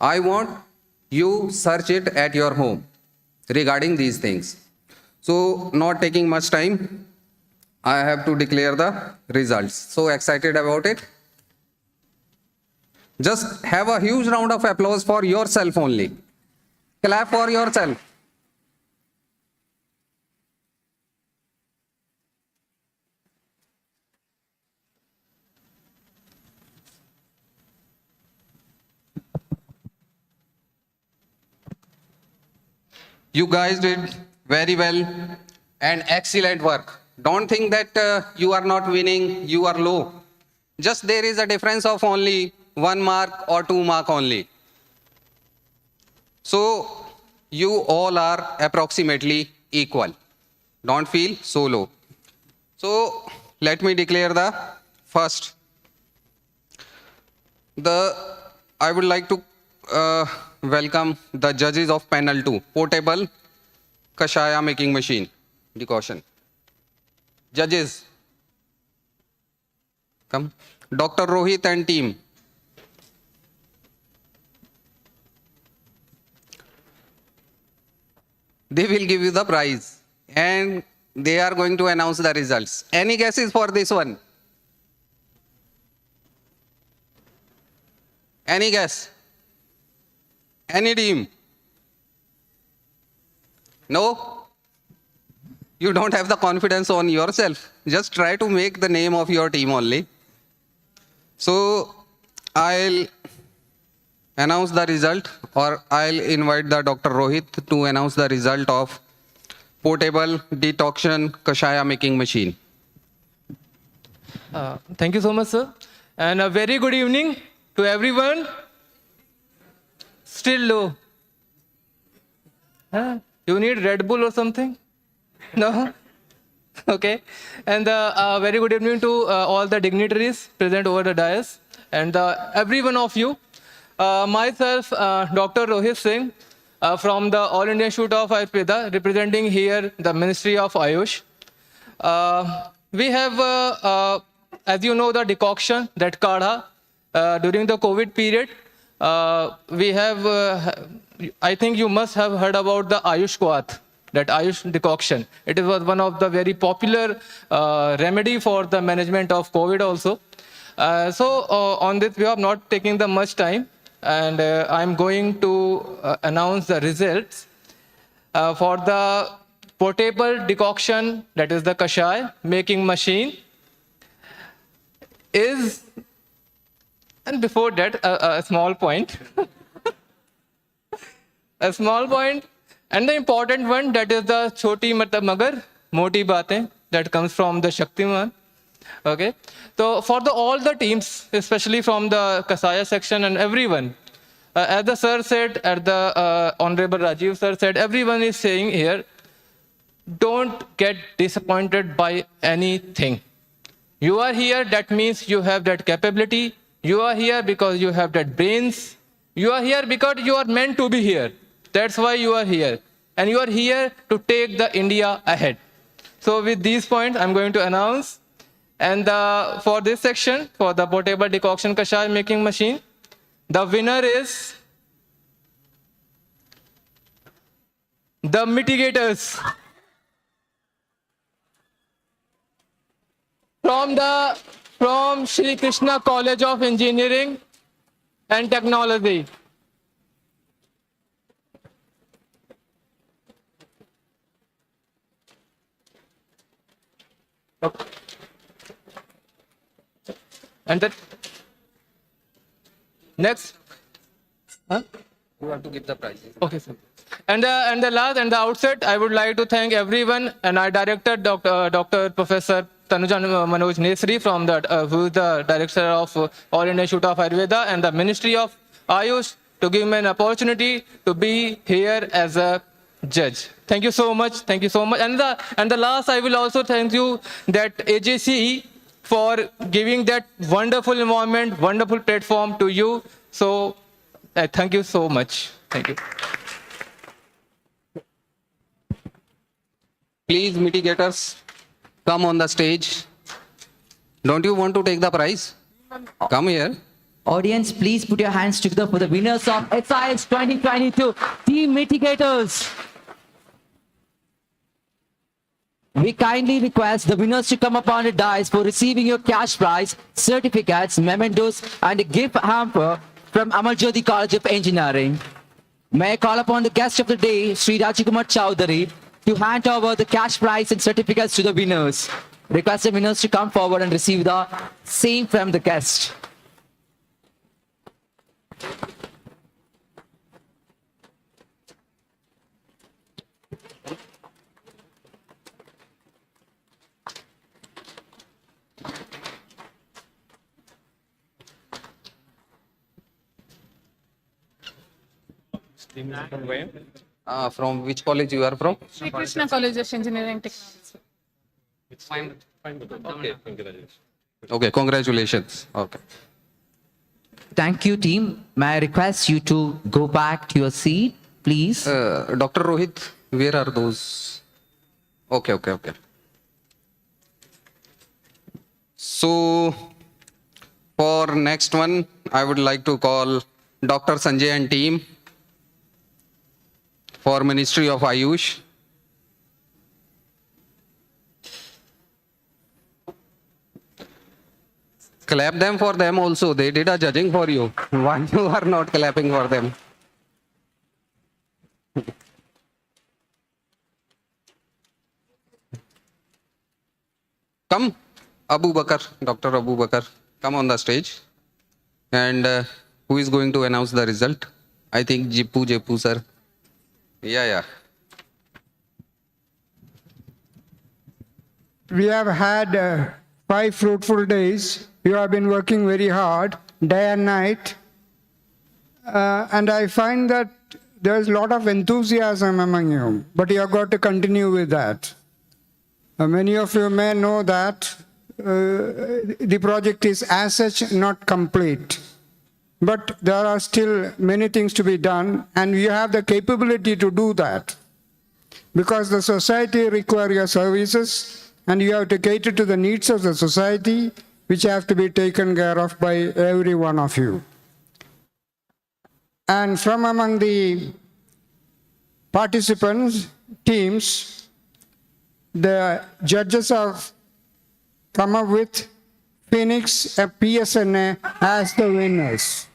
I want you search it at your home regarding these things. So, not taking much time, I have to declare the results. So excited about it. Just have a huge round of applause for yourself only. Clap for yourself. You guys did very well and excellent work. Don't think that you are not winning, you are low. Just there is a difference of only 1 mark or 2 mark only. So you all are approximately equal. Don't feel so low. So let me declare the first. I would like to welcome the judges of panel 2, portable kashaya making machine decoction. Judges, come. Dr. Rohit and team. They will give you the prize and they are going to announce the results. Any guesses for this one? Any guess? Any team? No? You don't have the confidence on yourself. Just try to make the name of your team only. So I'll announce the result, or I'll invite the Dr. Rohit to announce the result of portable detoxion kashaya making machine. Thank you so much, sir. And a very good evening to everyone. Still low. Huh? You need Red Bull or something? No? Okay. And very good evening to all the dignitaries present over the dais and every one of you. Myself, Dr. Rohit Singh, from the All India Institute of Ayurveda, representing here the Ministry of Ayush. We have, as you know, the decoction, that kadha, during the COVID period. We have, I think you must have heard about the Ayush Kwath, that Ayush decoction. It was one of the very popular remedy for the management of COVID also. So on this, we are not taking the much time, and I'm going to announce the results for the portable decoction, that is the kashaya making machine, is, and before that, a small point. A small point, and the important one, that is the choti matlab magar, moti baatein, that comes from the Shaktiman. Okay, so for all the teams, especially from the Kasaya section and everyone, as the sir said, as the Honorable Rajiv sir said, everyone is saying here, don't get disappointed by anything. You are here, that means you have that capability. You are here because you have that brains. You are here because you are meant to be here. That's why you are here. And you are here to take the India ahead. So with these points, I'm going to announce. And for this section, for the portable decoction kashaya making machine, the winner is the mitigators from Shri Krishna College of Engineering and Technology. Okay. And that Next. Huh? You have to give the prizes. Okay, sir. And the outset, I would like to thank everyone, and our director, Dr. Professor Tanuja Manoj Nesri, from who is the director of All India Institute of Ayurveda, and the Ministry of Ayush, to give me an opportunity to be here as a judge. Thank you so much. Thank you so much. And the last, I will also thank you, that AJC, for giving that wonderful environment, wonderful platform to you. So I thank you so much. Thank you. Please, mitigators, come on the stage. Don't you want to take the prize? Come here. Audience, please put your hands together for the winners of SIS 2022 Team Mitigators. We kindly request the winners to come upon the dais for receiving your cash prize, certificates, mementos, and a gift hamper from Amarjyoti College of Engineering. May I call upon the guest of the day, Sri Rajikumar Chowdhury, to hand over the cash prize and certificates to the winners. Request the winners to come forward and receive the same from the guest. From which college you are from? Sri Krishna College of Engineering Technology. Okay, congratulations. Okay. Thank you, team. May I request you to go back to your seat, please? Dr. Rohit, where are those? Okay. So, for next one, I would like to call Dr. Sanjay and team for Ministry of Ayush. Clap them for them also. They did a judging for you. Why you are not clapping for them? Come, Abu Bakar, Dr. Abu Bakar, come on the stage. And who is going to announce the result? I think Jepu sir. Yeah. We have had 5 fruitful days. You have been working very hard, day and night. And I find that there's a lot of enthusiasm among you, but you have got to continue with that. Many of you may know that the project is as such not complete. But there are still many things to be done, and you have the capability to do that. Because the society requires your services, and you have to cater to the needs of the society, which have to be taken care of by every one of you. And from among the participants, teams, the judges have come up with Phoenix and PSNA as the winners.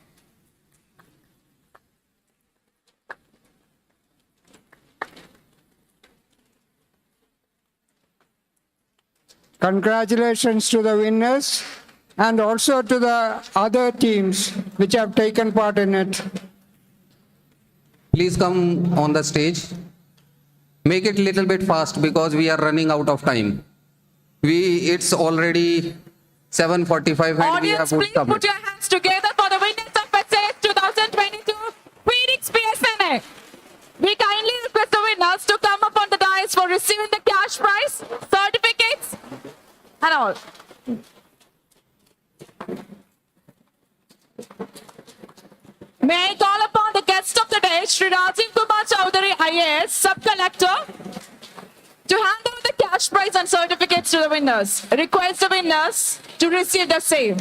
Congratulations to the winners and also to the other teams which have taken part in it. Please come on the stage. Make it a little bit fast because we are running out of time. It's already 7:45 and we have Audience, please put put your hands together for the winners of SIS 2022 Phoenix PSNA. We kindly request the winners to come up on the dais for receiving the cash prize, certificates, and all. May I call upon the guest of the day, Sri Rajiv Kumar Chowdhury, IAS, Sub-Collector, to hand over the cash prize and certificates to the winners. Request the winners to receive the same.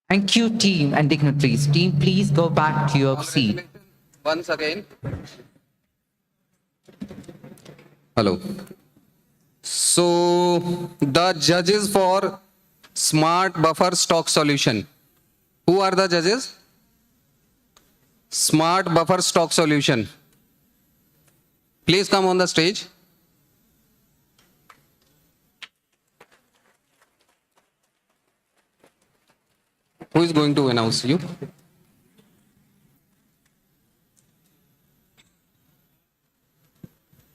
Thank you, team and dignitaries. Team, please go back to your seat. Once again. Hello. So the judges for smart buffer stock solution. Who are the judges? Smart buffer stock solution. Please come on the stage. Who is going to announce you?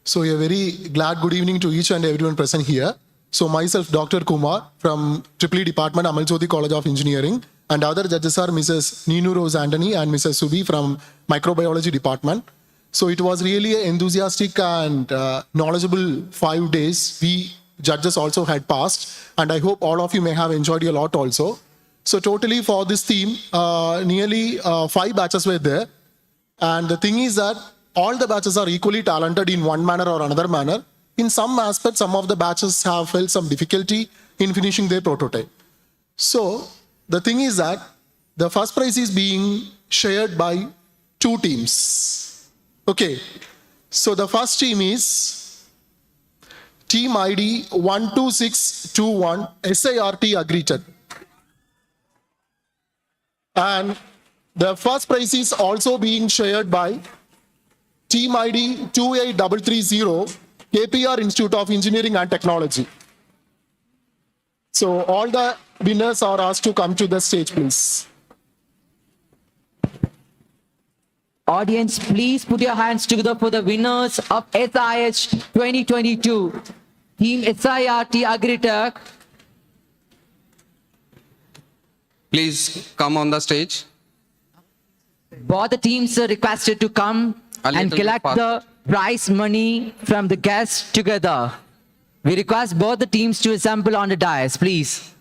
So a very glad good evening to each and everyone present here. So myself, Dr. Kumar from EEE Department, Amal Jyoti College of Engineering, and other judges are Mrs. Neenu Rose Anthony and Mrs. Subi from Microbiology Department. So it was really an enthusiastic and knowledgeable 5 days. We judges also had passed, and I hope all of you may have enjoyed a lot also. So totally for this theme, nearly 5 batches were there. And the thing is that all the batches are equally talented in one manner or another manner. In some aspects, some of the batches have felt some difficulty in finishing their prototype. So the thing is that the first prize is being shared by 2 teams. Okay, so the first team is team ID 12621 SIRT Agritech. And the first prize is also being shared by team ID 28330 KPR Institute of Engineering and Technology. So all the winners are asked to come to the stage, please. Audience, please put your hands together for the winners of SIH 2022. Team SIRT Agritech. Please come on the stage. Both the teams are requested to come and collect the prize money from the guests together. We request both the teams to assemble on the dais, please.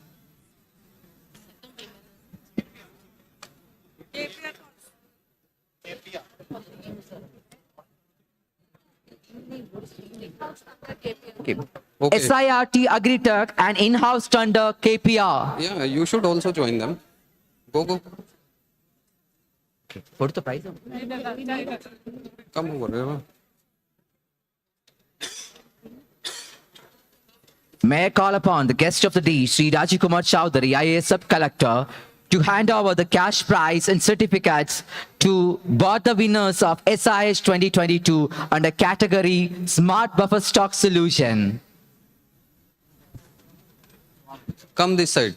Okay. SIRT Agritech and in-house under KPR. Yeah, you should also join them. Go. What's the prize? Come over. May I call upon the guest of the day, Sri Rajiv Kumar Chowdhury, IAS Sub-Collector, to hand over the cash prize and certificates to both the winners of SIH 2022 under category Smart Buffer Stock Solution. Come this side.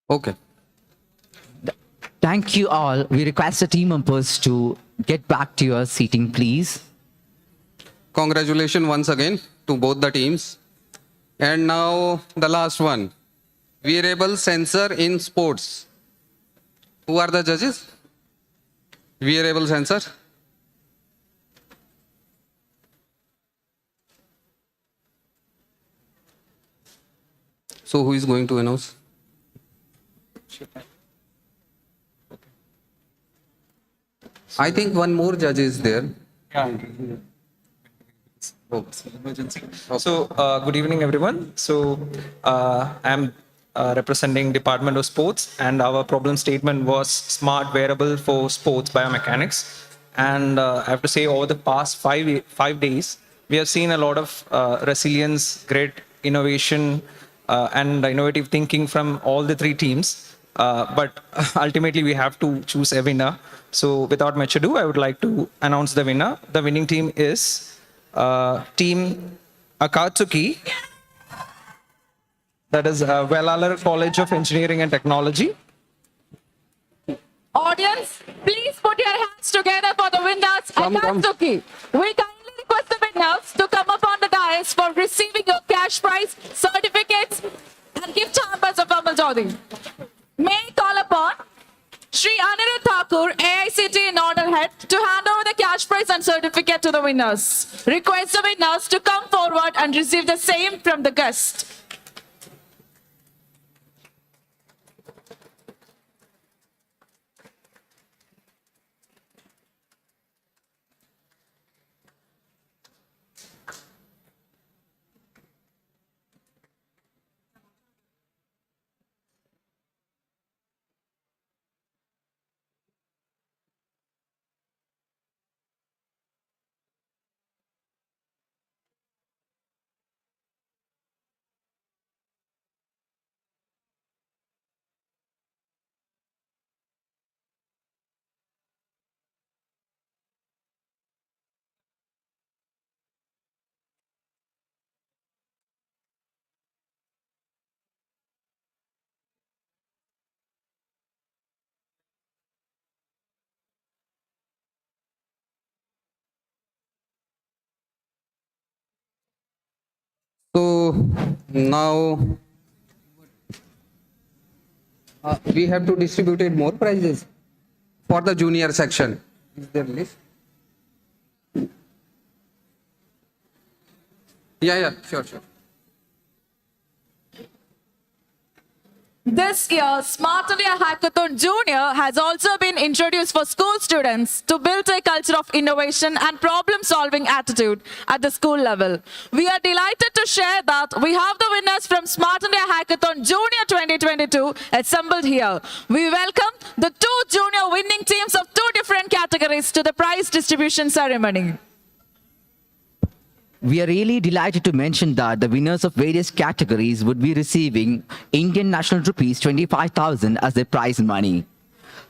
Okay. Thank you all. We request the team members to get back to your seating, please. Congratulations once again to both the teams. And now the last one. Wearable sensor in sports. Who are the judges? Wearable sensor. So who is going to announce? I think one more judge is there. So, good evening, everyone. So, I'm representing Department of Sports, and our problem statement was smart wearable for sports biomechanics. And I have to say, over the past five days, we have seen a lot of resilience, great innovation, and innovative thinking from all the 3 teams. But ultimately, we have to choose a winner. So, without much ado, I would like to announce the winner. The winning team is Team Akatsuki. that is Vellalar College of Engineering and Technology. Audience, please put your hands together for the winners. Akatsuki. We kindly request the winners to come up on the dais for receiving your cash prize, certificates, and gift hampers of Amal Jodi. May I call upon Shri Anirudh Thakur, AICT Nodal Head, to hand over the cash prize and certificate to the winners. Request the winners to come forward and receive the same from the guest. So now we have to distribute more prizes for the junior section. Is there list? Yeah, sure. This year, Smart India Hackathon Junior has also been introduced for school students to build a culture of innovation and problem-solving attitude at the school level. We are delighted to share that we have the winners from Smart India Hackathon Junior 2022 assembled here. We welcome the two junior winning teams of two different categories to the prize distribution ceremony. We are really delighted to mention that the winners of various categories would be receiving Indian national rupees 25,000 as their prize money.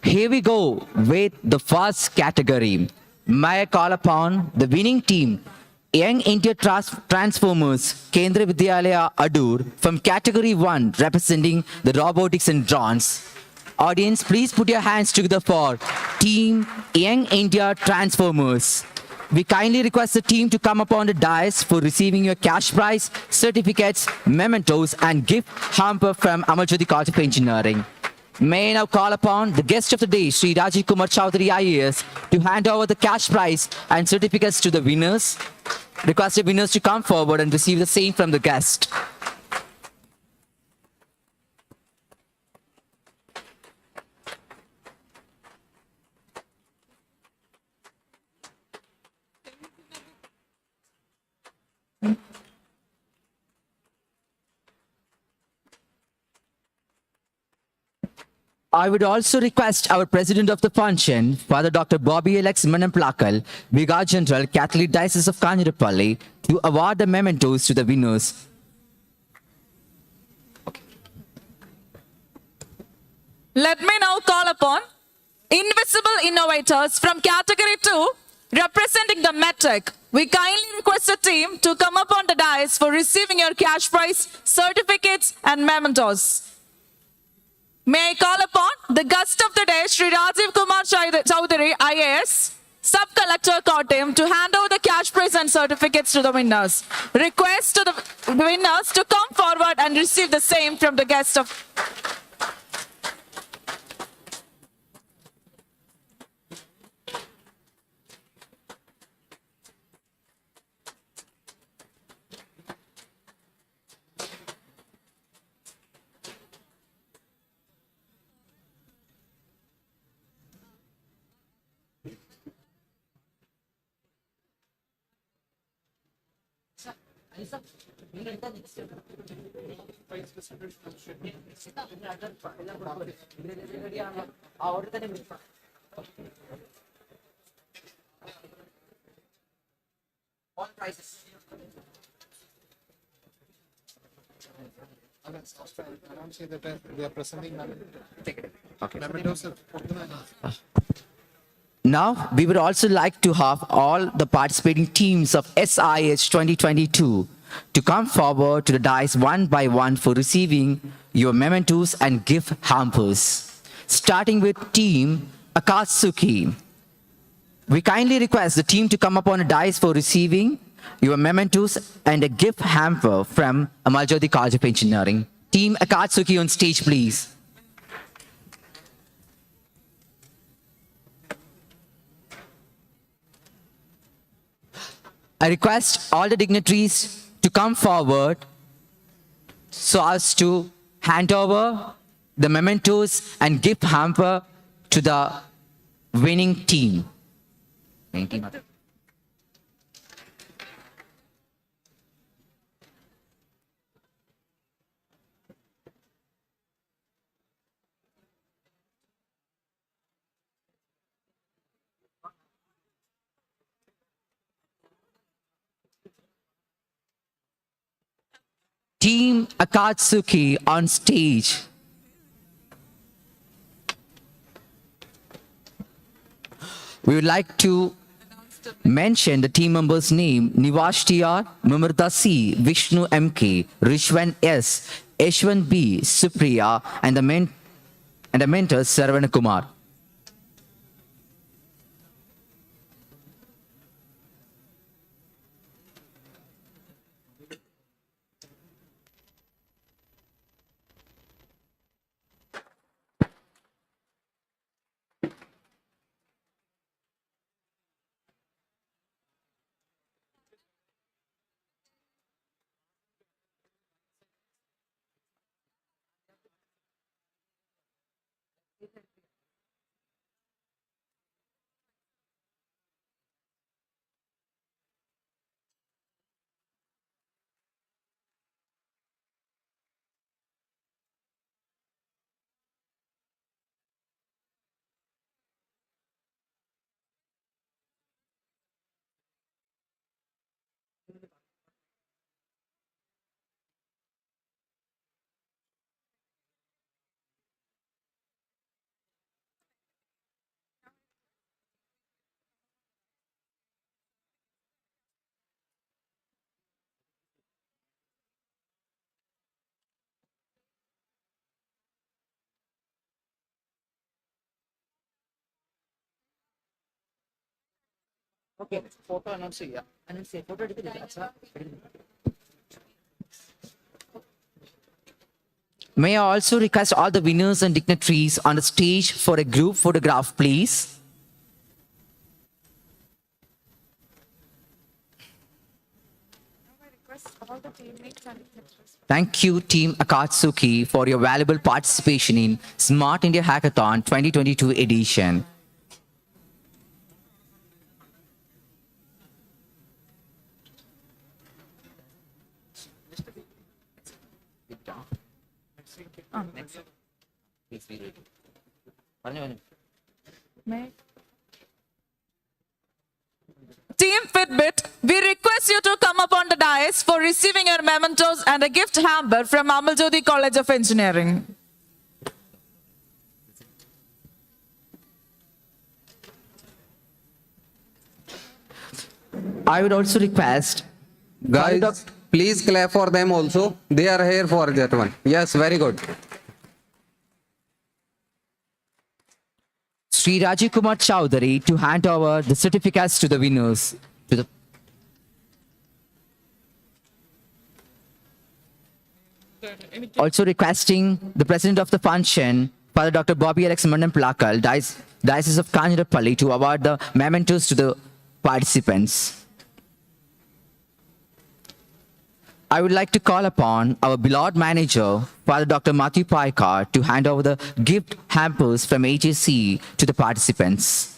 Here we go with the first category. May I call upon the winning team, Young India Transformers, Kendra Vidyalaya Adur, from category 1, representing the robotics and drones. Audience, please put your hands together for Team Young India Transformers. We kindly request the team to come up on the dais for receiving your cash prize, certificates, mementos, and gift hamper from Amalchudi College of Engineering. May I now call upon the guest of the day, Sri Rajiv Kumar Chowdhury IAS, to hand over the cash prize and certificates to the winners. Request the winners to come forward and receive the same from the guest. I would also request our president of the function, Father Dr. Bobby Alex Manamplakal, Vicar General, Catholic Diocese of Kanjurapalli, to award the mementos to the winners. Let me now call upon Invisible Innovators from Category 2, representing the MedTech. We kindly request the team to come up on the dais for receiving your cash prize, certificates, and mementos. May I call upon the guest of the day, Sri Rajiv Kumar Chowdhury, IAS, Sub-Collector Kottayam, to hand over the cash prize and certificates to the winners. Request to the winners to come forward and receive the same from the guest of... Now, we would also like to have all the participating teams of SIH 2022 to come forward to the dais one by one for receiving your mementos and gift hampers. Starting with Team Akatsuki. We kindly request the team to come up on a dais for receiving your mementos and a gift hamper from Amaljodi College of Engineering. Team Akatsuki on stage, please. I request all the dignitaries to come forward so as to hand over the mementos and gift hamper to the winning team. Team Akatsuki on stage. We would like to mention the team members' name: Nivash TR, Mumrita C, Vishnu MK, Rishwan S, Yashwan B, Supriya, and the mentor Sarvana Kumar. Okay, photo announce ചെയ്യാം. Announce ചെയ്യാം. Photo എടുക്കുന്നില്ല. അച്ഛാ, എടുക്കുന്നില്ല. May I also request all the winners and dignitaries on the stage for a group photograph, please? Thank you, Team Akatsuki, for your valuable participation in Smart India Hackathon 2022 edition. Team Fitbit, we request you to come up on the dais for receiving your mementos and a gift hamper from Amaljodi College of Engineering. I would also request Guys, please clap for them also. They are here for that one. Yes, very good. Sri Rajiv Kumar Chowdhury to hand over the certificates to the winners. Also requesting the president of the function, Father Dr. Bobby Alex Mandam Plakal, Diocese of Kanjirapalli, to award the mementos to the participants. I would like to call upon our beloved manager, Father Dr. Matthew Paikar, to hand over the gift hampers from HSC to the participants.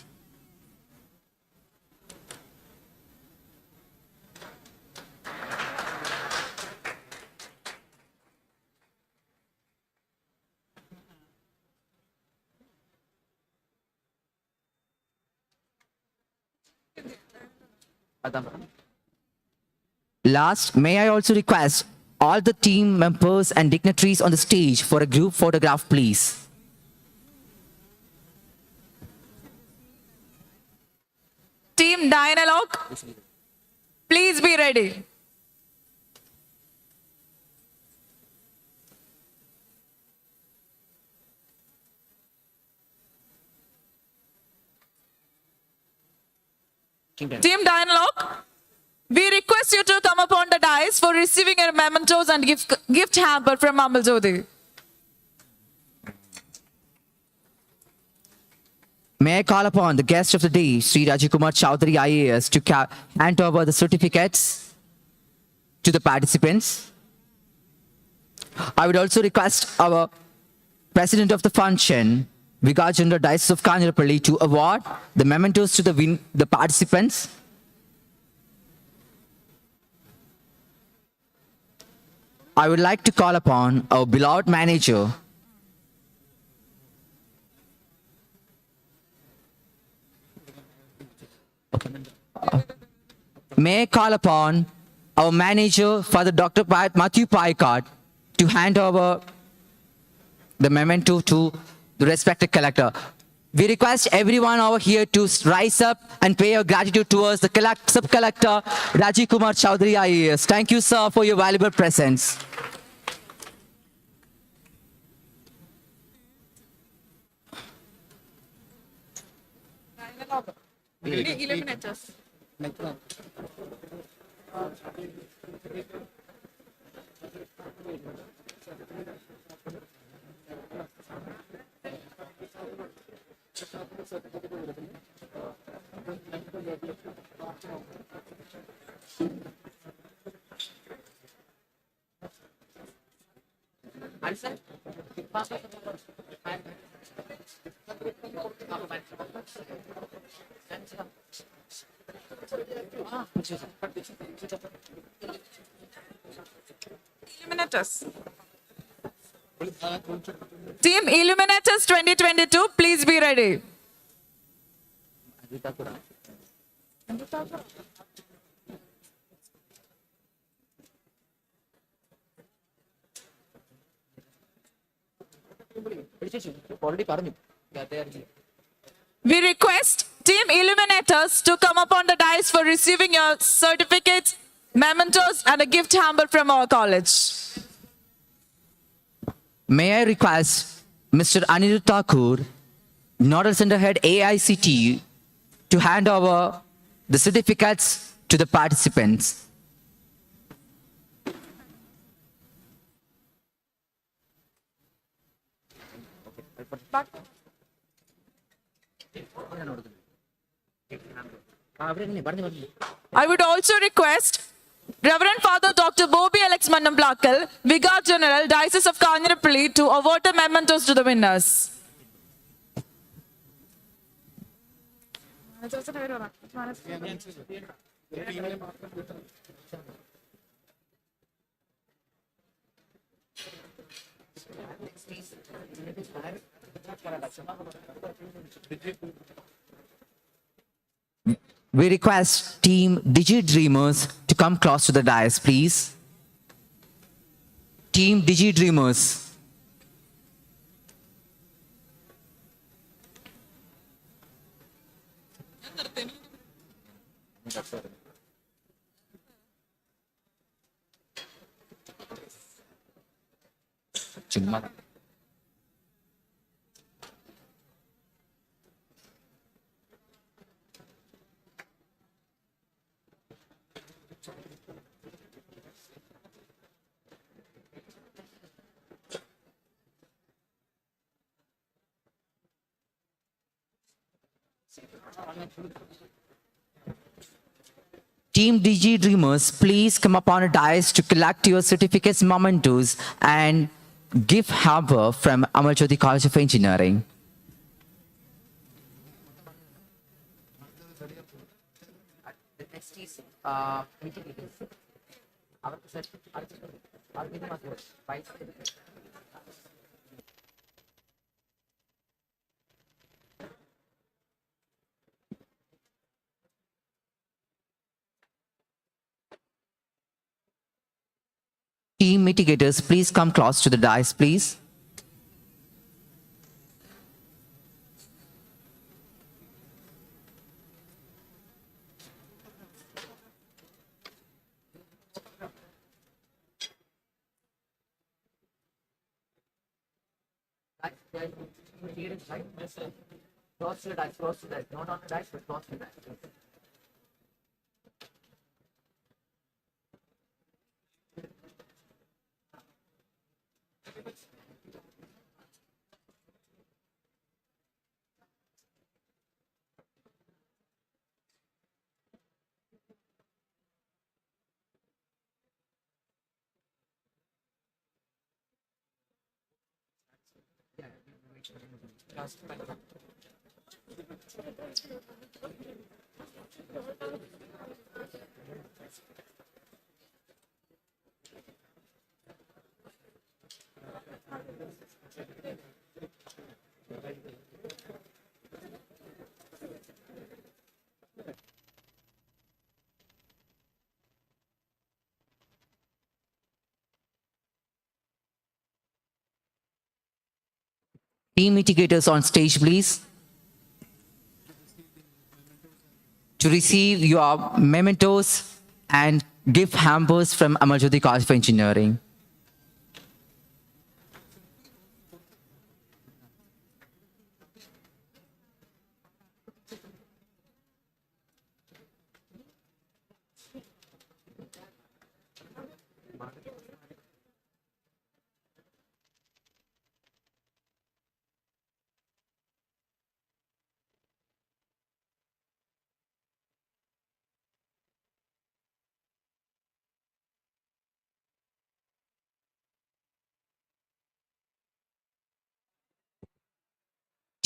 Last, may I also request all the team members and dignitaries on the stage for a group photograph, please. Team Dialogue, please be ready. Team Dialogue, we request you to come upon the dais for receiving your mementos and gift hamper from Amal Jyoti. May I call upon the guest of the day, Sri Rajikumar Chowdhury IAS, to hand over the certificates to the participants. I would also request our President of the function, Vicar General Diocese of Kanjarapalli, to award the mementos to the participants. I would like to call upon our beloved manager, may I call upon our manager, Father Dr. Matthew Paikard, to hand over the memento to the respected collector. We request everyone over here to rise up and pay your gratitude towards the sub-collector, Rajiv Kumar Chowdhury IAS. Thank you, sir, for your valuable presence. Eliminators. Illuminators. Team Illuminators 2022, please be ready. We request Team Illuminators to come upon the dais for receiving your certificates, mementos, and a gift hamper from our college. May I request Mr. Anirudh Thakur, Nodal Center Head AICT, to hand over the certificates to the participants. I would also request Reverend Father Dr. Bobby Alex Mannamblakal, Vicar General, Diocese of Kanjarapalli, to award the mementos to the winners. We request Team Digi Dreamers to come close to the dais, please. Team Digi Dreamers. Team DG Dreamers, please come upon a dais to collect your certificates, mementos, and gift hamper from Amal Jyoti College of Engineering. Team mitigators, please come close to the dais, please. Close to the dice, close to the dice. Not on the dice, but close to the dice. Team mitigators on stage, please. To receive your mementos and gift hampers from Amarjyoti College of Engineering.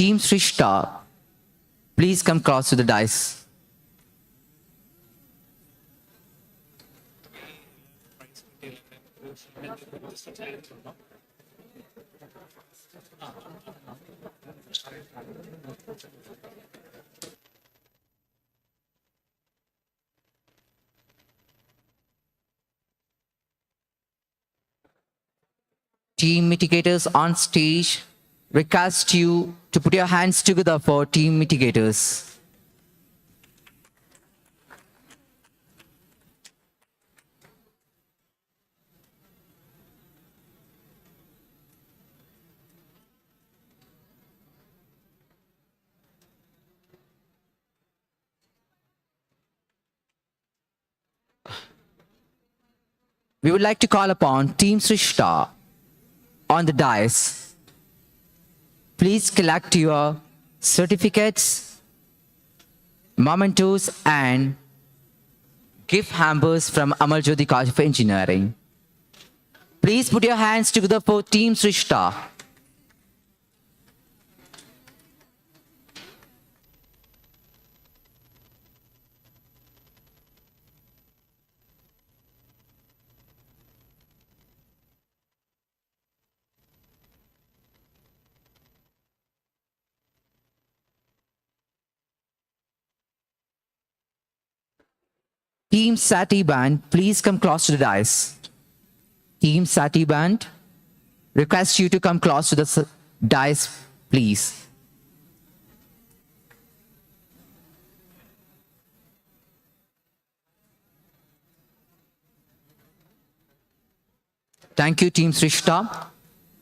Team Srishta, please come close to the dice. Team mitigators on stage, request you to put your hands together for team mitigators. We would like to call upon Team Srishta on the dais. Please collect your certificates, mementos, and gift hampers from Amarjyoti College of Engineering. Please put your hands together for Team Srishta. Team Sati Band, please come close to the dais. Team Sati Band, request you to come close to the dais, please. Thank you, Team Srishta.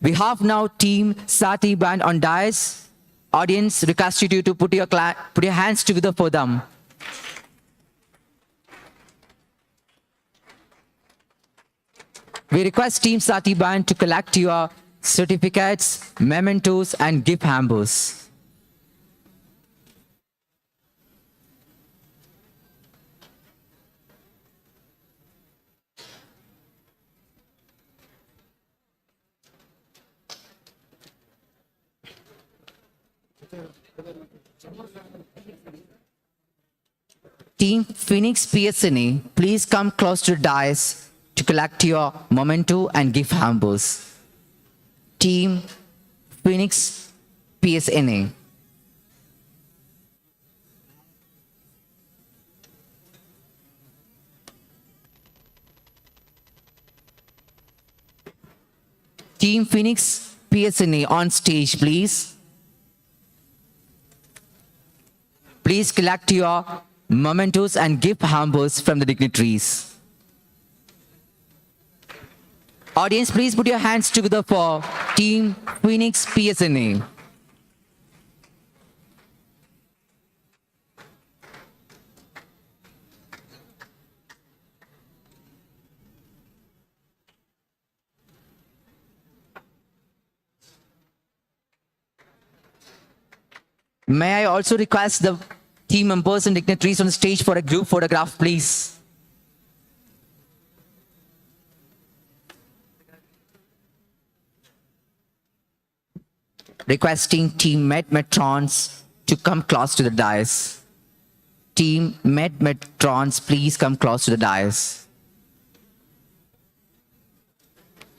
We have now Team Sati Band on dais. Audience, request you to put your hands together for them. We request Team Sati Band to collect your certificates, mementos, and gift hampers. Team Phoenix PSNA, please come close to the dais to collect your memento and gift hampers. Team Phoenix PSNA. Team Phoenix PSNA on stage, please. Please collect your mementos and gift hampers from the dignitaries. Audience, please put your hands together for Team Phoenix PSNA. May I also request the team members and dignitaries on the stage for a group photograph, please. requesting Team Metrons to come close to the dais. Team Metrons, please come close to the dais.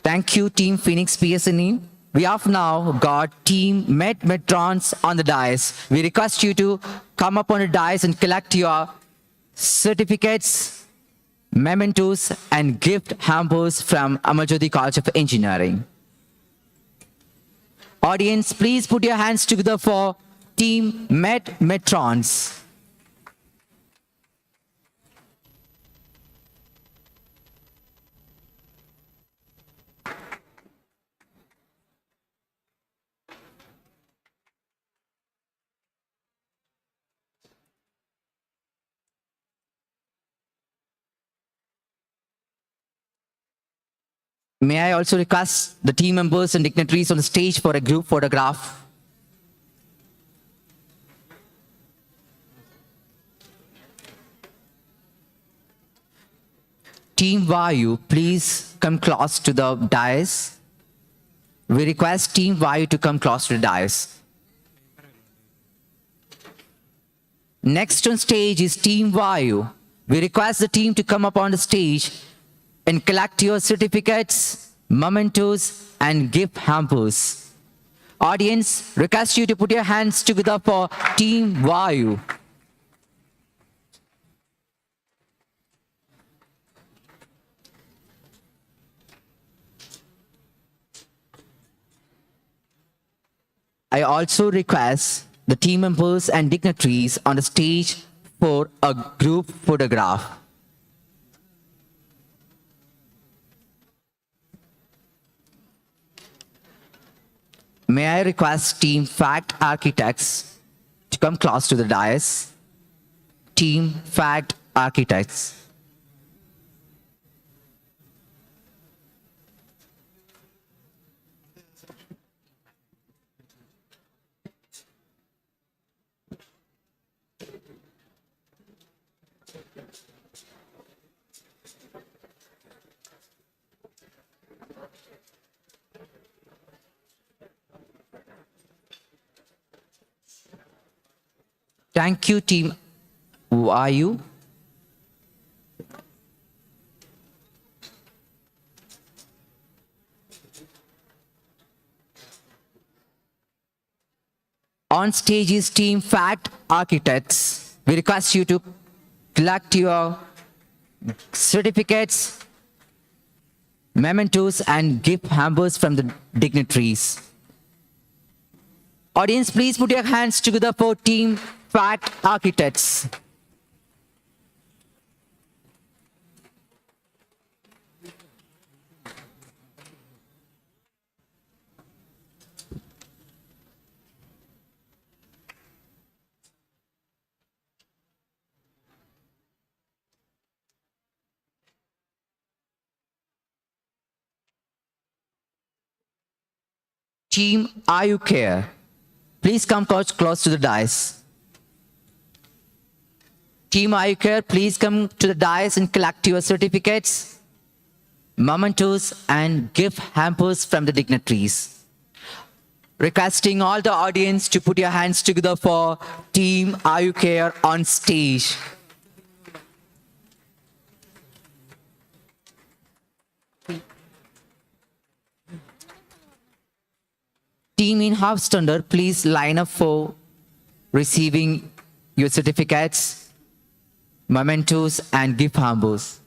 Thank you, Team Phoenix PSNE. We have now got Team Metrons on the dais. We request you to come up on the dais and collect your certificates, mementos, and gift hampers from Amarjyoti College of Engineering. Audience, please put your hands together for Team Metrons. May I also request the team members and dignitaries on the stage for a group photograph? Team Vayu, please come close to the dais. We request Team Vayu to come close to the dais. Next on stage is Team Vayu. We request the team to come up on the stage and collect your certificates, mementos, and gift hampers. Audience, request you to put your hands together for Team Vayu. I also request the team members and dignitaries on the stage for a group photograph. May I request Team Fact Architects to come close to the dais? Team Fact Architects. Thank you, Team Vayu. On stage is Team Fact Architects. We request you to collect your certificates, mementos, and gift hampers from the dignitaries. Audience, please put your hands together for Team Fact Architects. Team Ayu Care, please come close to the dais. Team Ayu Care, please come to the dais and collect your certificates, mementos, and gift hampers from the dignitaries. Requesting all the audience to put your hands together for Team Ayu Care on stage. Team in-house standard, please line up for receiving your certificates, mementos, and gift hampers.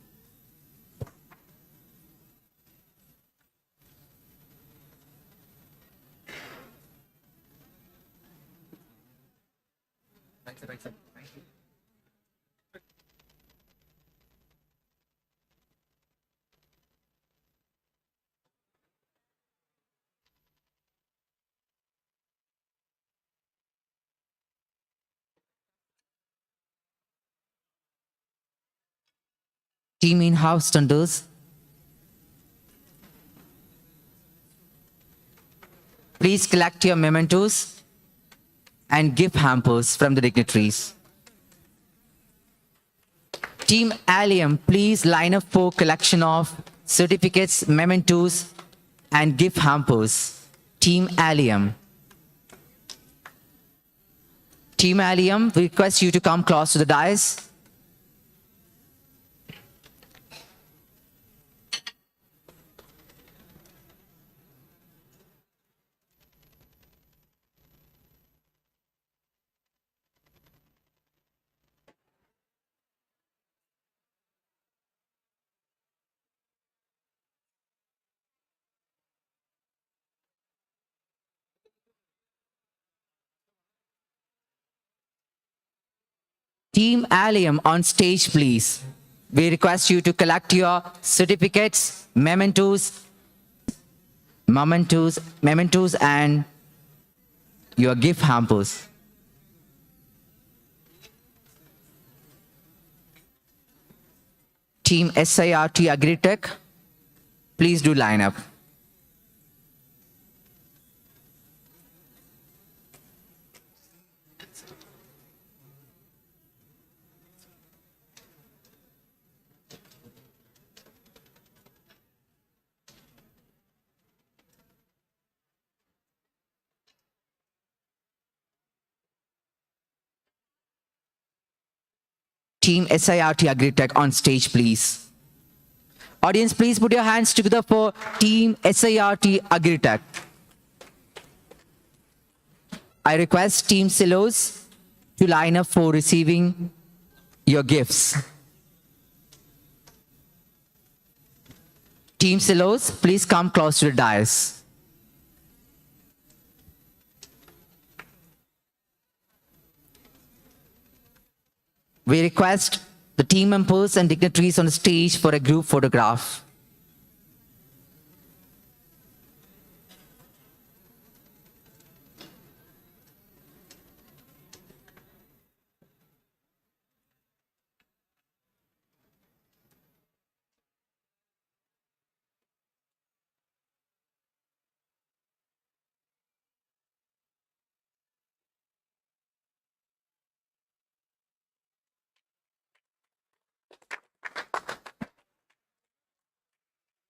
Team in-house standards, please collect your mementos and gift hampers from the dignitaries. Team Allium, please line up for collection of certificates, mementos, and gift hampers. Team Allium. Team Allium, we request you to come close to the dais. Team Allium on stage, please. We request you to collect your certificates, mementos, and your gift hampers. Team SIRT Agritech, please do line up. Team SIRT Agritech on stage, please. Audience, please put your hands together for Team SIRT Agritech. I request Team Silos to line up for receiving your gifts. Team Silos, please come close to the dais. We request the team members and dignitaries on the stage for a group photograph.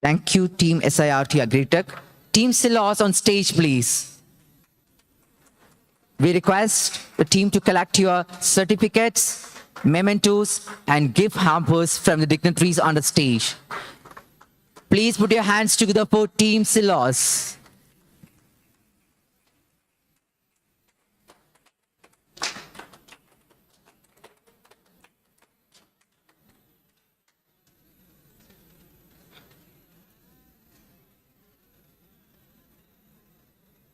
Thank you, Team SIRT Agritech. Team Silos on stage, please. We request the team to collect your certificates, mementos, and gift hampers from the dignitaries on the stage. Please put your hands together for Team Silos.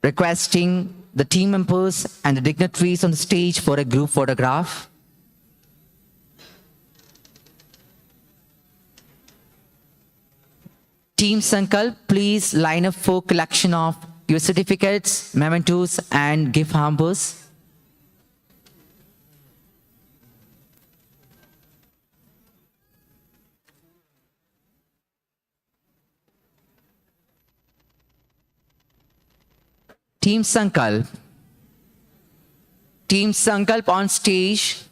Requesting the team members and the dignitaries on the stage for a group photograph. Team Sankalp, please line up for collection of your certificates, mementos, and gift hampers. Team Sankalp. Team Sankalp on stage.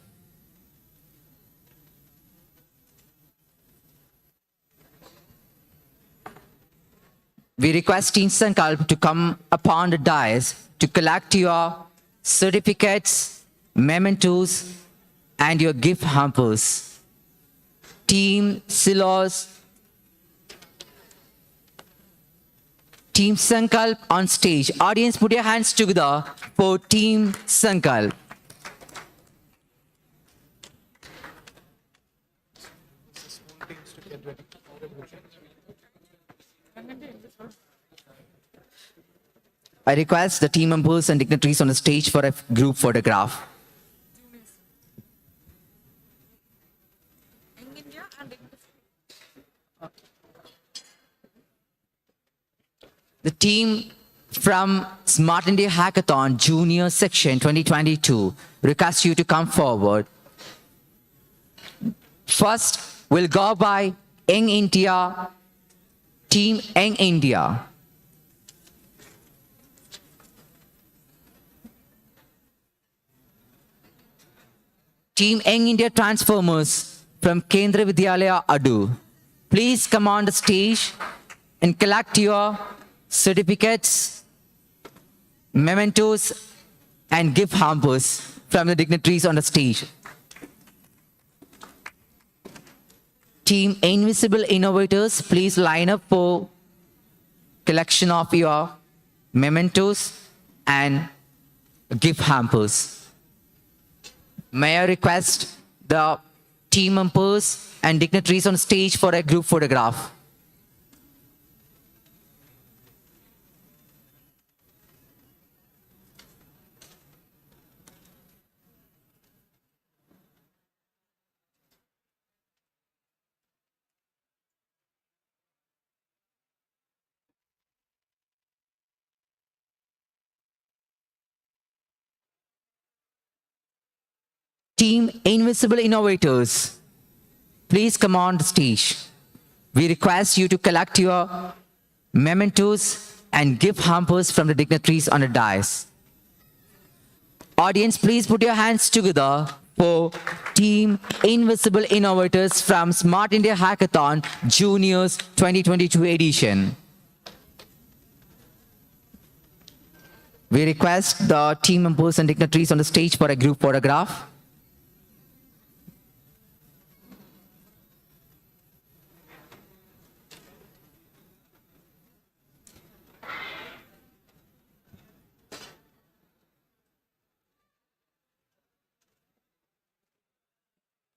We request Team Sankalp to come upon the dais to collect your certificates, mementos, and your gift hampers. Team Silos. Team Sankalp on stage. Audience, put your hands together for Team Sankalp. I request the team members and dignitaries on the stage for a group photograph. The team from Smart India Hackathon Junior Section 2022 request you to come forward. First, we'll go by Young India, Team Young India. Team Young India Transformers from Kendra Vidyalaya Adu. Please come on the stage and collect your certificates, mementos, and gift hampers from the dignitaries on the stage. Team Invisible Innovators, please line up for collection of your mementos and gift hampers. May I request the team members and dignitaries on stage for a group photograph. Team Invisible Innovators, please come on the stage. We request you to collect your mementos and gift hampers from the dignitaries on the dais. Audience, please put your hands together for Team Invisible Innovators from Smart India Hackathon Juniors 2022 edition. We request the team members and dignitaries on the stage for a group photograph.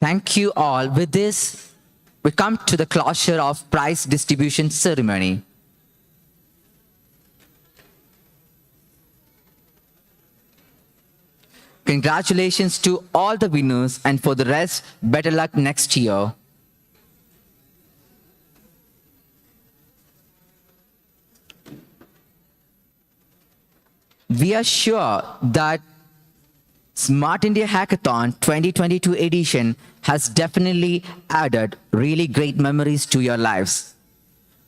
Thank you all. With this, we come to the closure of prize distribution ceremony. Congratulations to all the winners, and for the rest, better luck next year. We are sure that Smart India Hackathon 2022 edition has definitely added really great memories to your lives.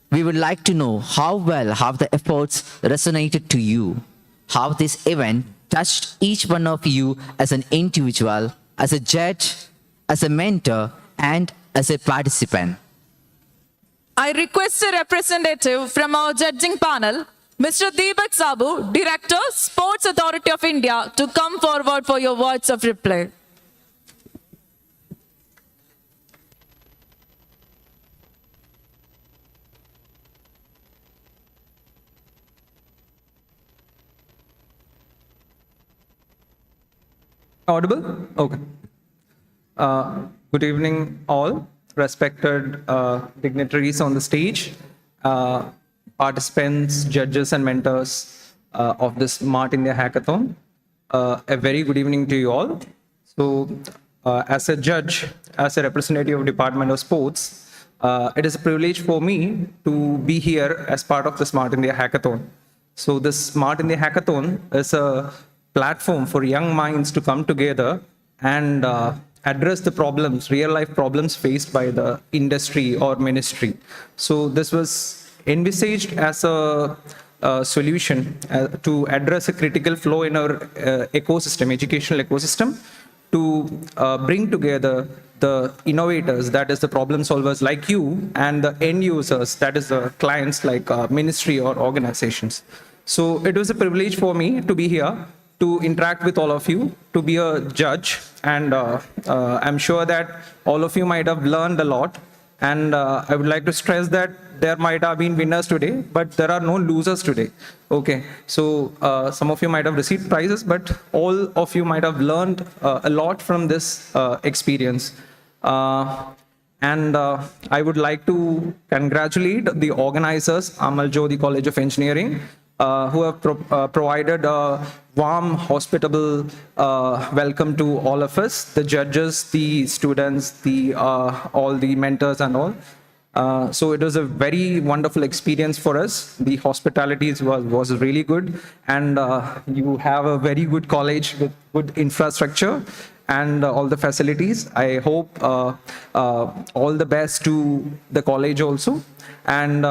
We would like to know how well have the efforts resonated to you, how this event touched each one of you as an individual, as a judge, as a mentor, and as a participant. I request a representative from our judging panel, Mr. Deepak Sabu, Director, Sports Authority of India, to come forward for your words of reply. Audible? Okay. Good evening, all respected dignitaries on the stage, participants, judges, and mentors of this Smart India Hackathon. A very good evening to you all. So, as a judge, as a representative of Department of Sports, it is a privilege for me to be here as part of the Smart India Hackathon. So, this Smart India Hackathon is a platform for young minds to come together and address the problems, real life problems faced by the industry or ministry. So this was envisaged as a solution to address a critical flaw in our ecosystem, educational ecosystem, to bring together the innovators, that is the problem solvers like you, and the end users, that is the clients like ministry or organizations. So it was a privilege for me to be here, to interact with all of you, to be a judge, and I'm sure that all of you might have learned a lot, and I would like to stress that there might have been winners today, but there are no losers today. Okay, so some of you might have received prizes, but all of you might have learned a lot from this experience. And I would like to congratulate the organizers, Amal Jyoti College of Engineering, who have provided a warm, hospitable welcome to all of us, the judges, the students, all the mentors and all. So it was a very wonderful experience for us. The hospitality was really good, and you have a very good college with good infrastructure and all the facilities. I hope all the best to the college also. And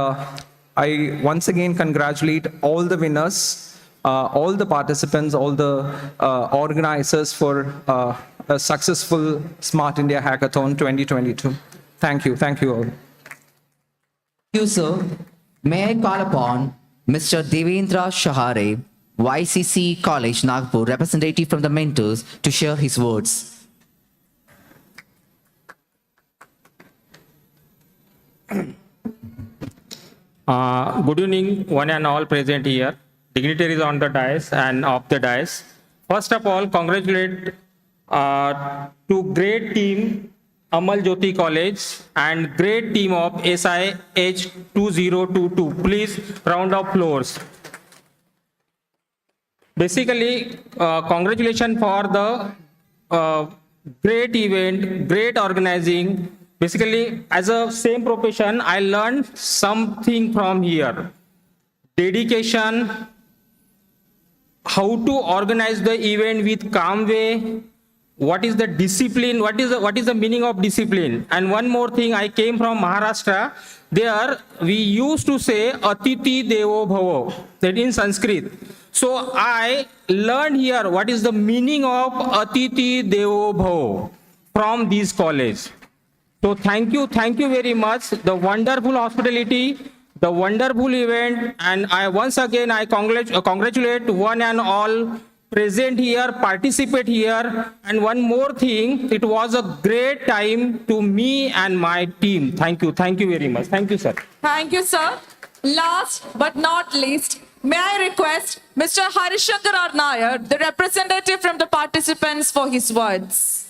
I once again congratulate all the winners, all the participants, all the organizers for a successful Smart India Hackathon 2022. Thank you. Thank you all. Thank you, sir. May I call upon Mr. Devendra Shahare, YCC College, Nagpur, representative from the mentors, to share his words. Good evening, one and all present here, dignitaries on the dais and off the dais. First of all, congratulate to great team Amal Jyoti College and great team of SIH 2022. Please round of applause. Basically, congratulations for the great event, great organizing. Basically, as a same profession, I learned something from here. Dedication, how to organize the event with calm way, what is the discipline, what is the meaning of discipline. And one more thing, I came from Maharashtra. There we used to say Atiti Devo Bhavo, that in Sanskrit. So I learned here what is the meaning of Atiti Devo Bhavo from this college. So thank you very much. The wonderful hospitality, the wonderful event, and I once again congratulate one and all present here, participate here. And one more thing, it was a great time to me and my team. Thank you very much. Thank you, sir. Thank you, sir. Last but not least, may I request Mr. Harishankar Nair, the representative from the participants, for his words.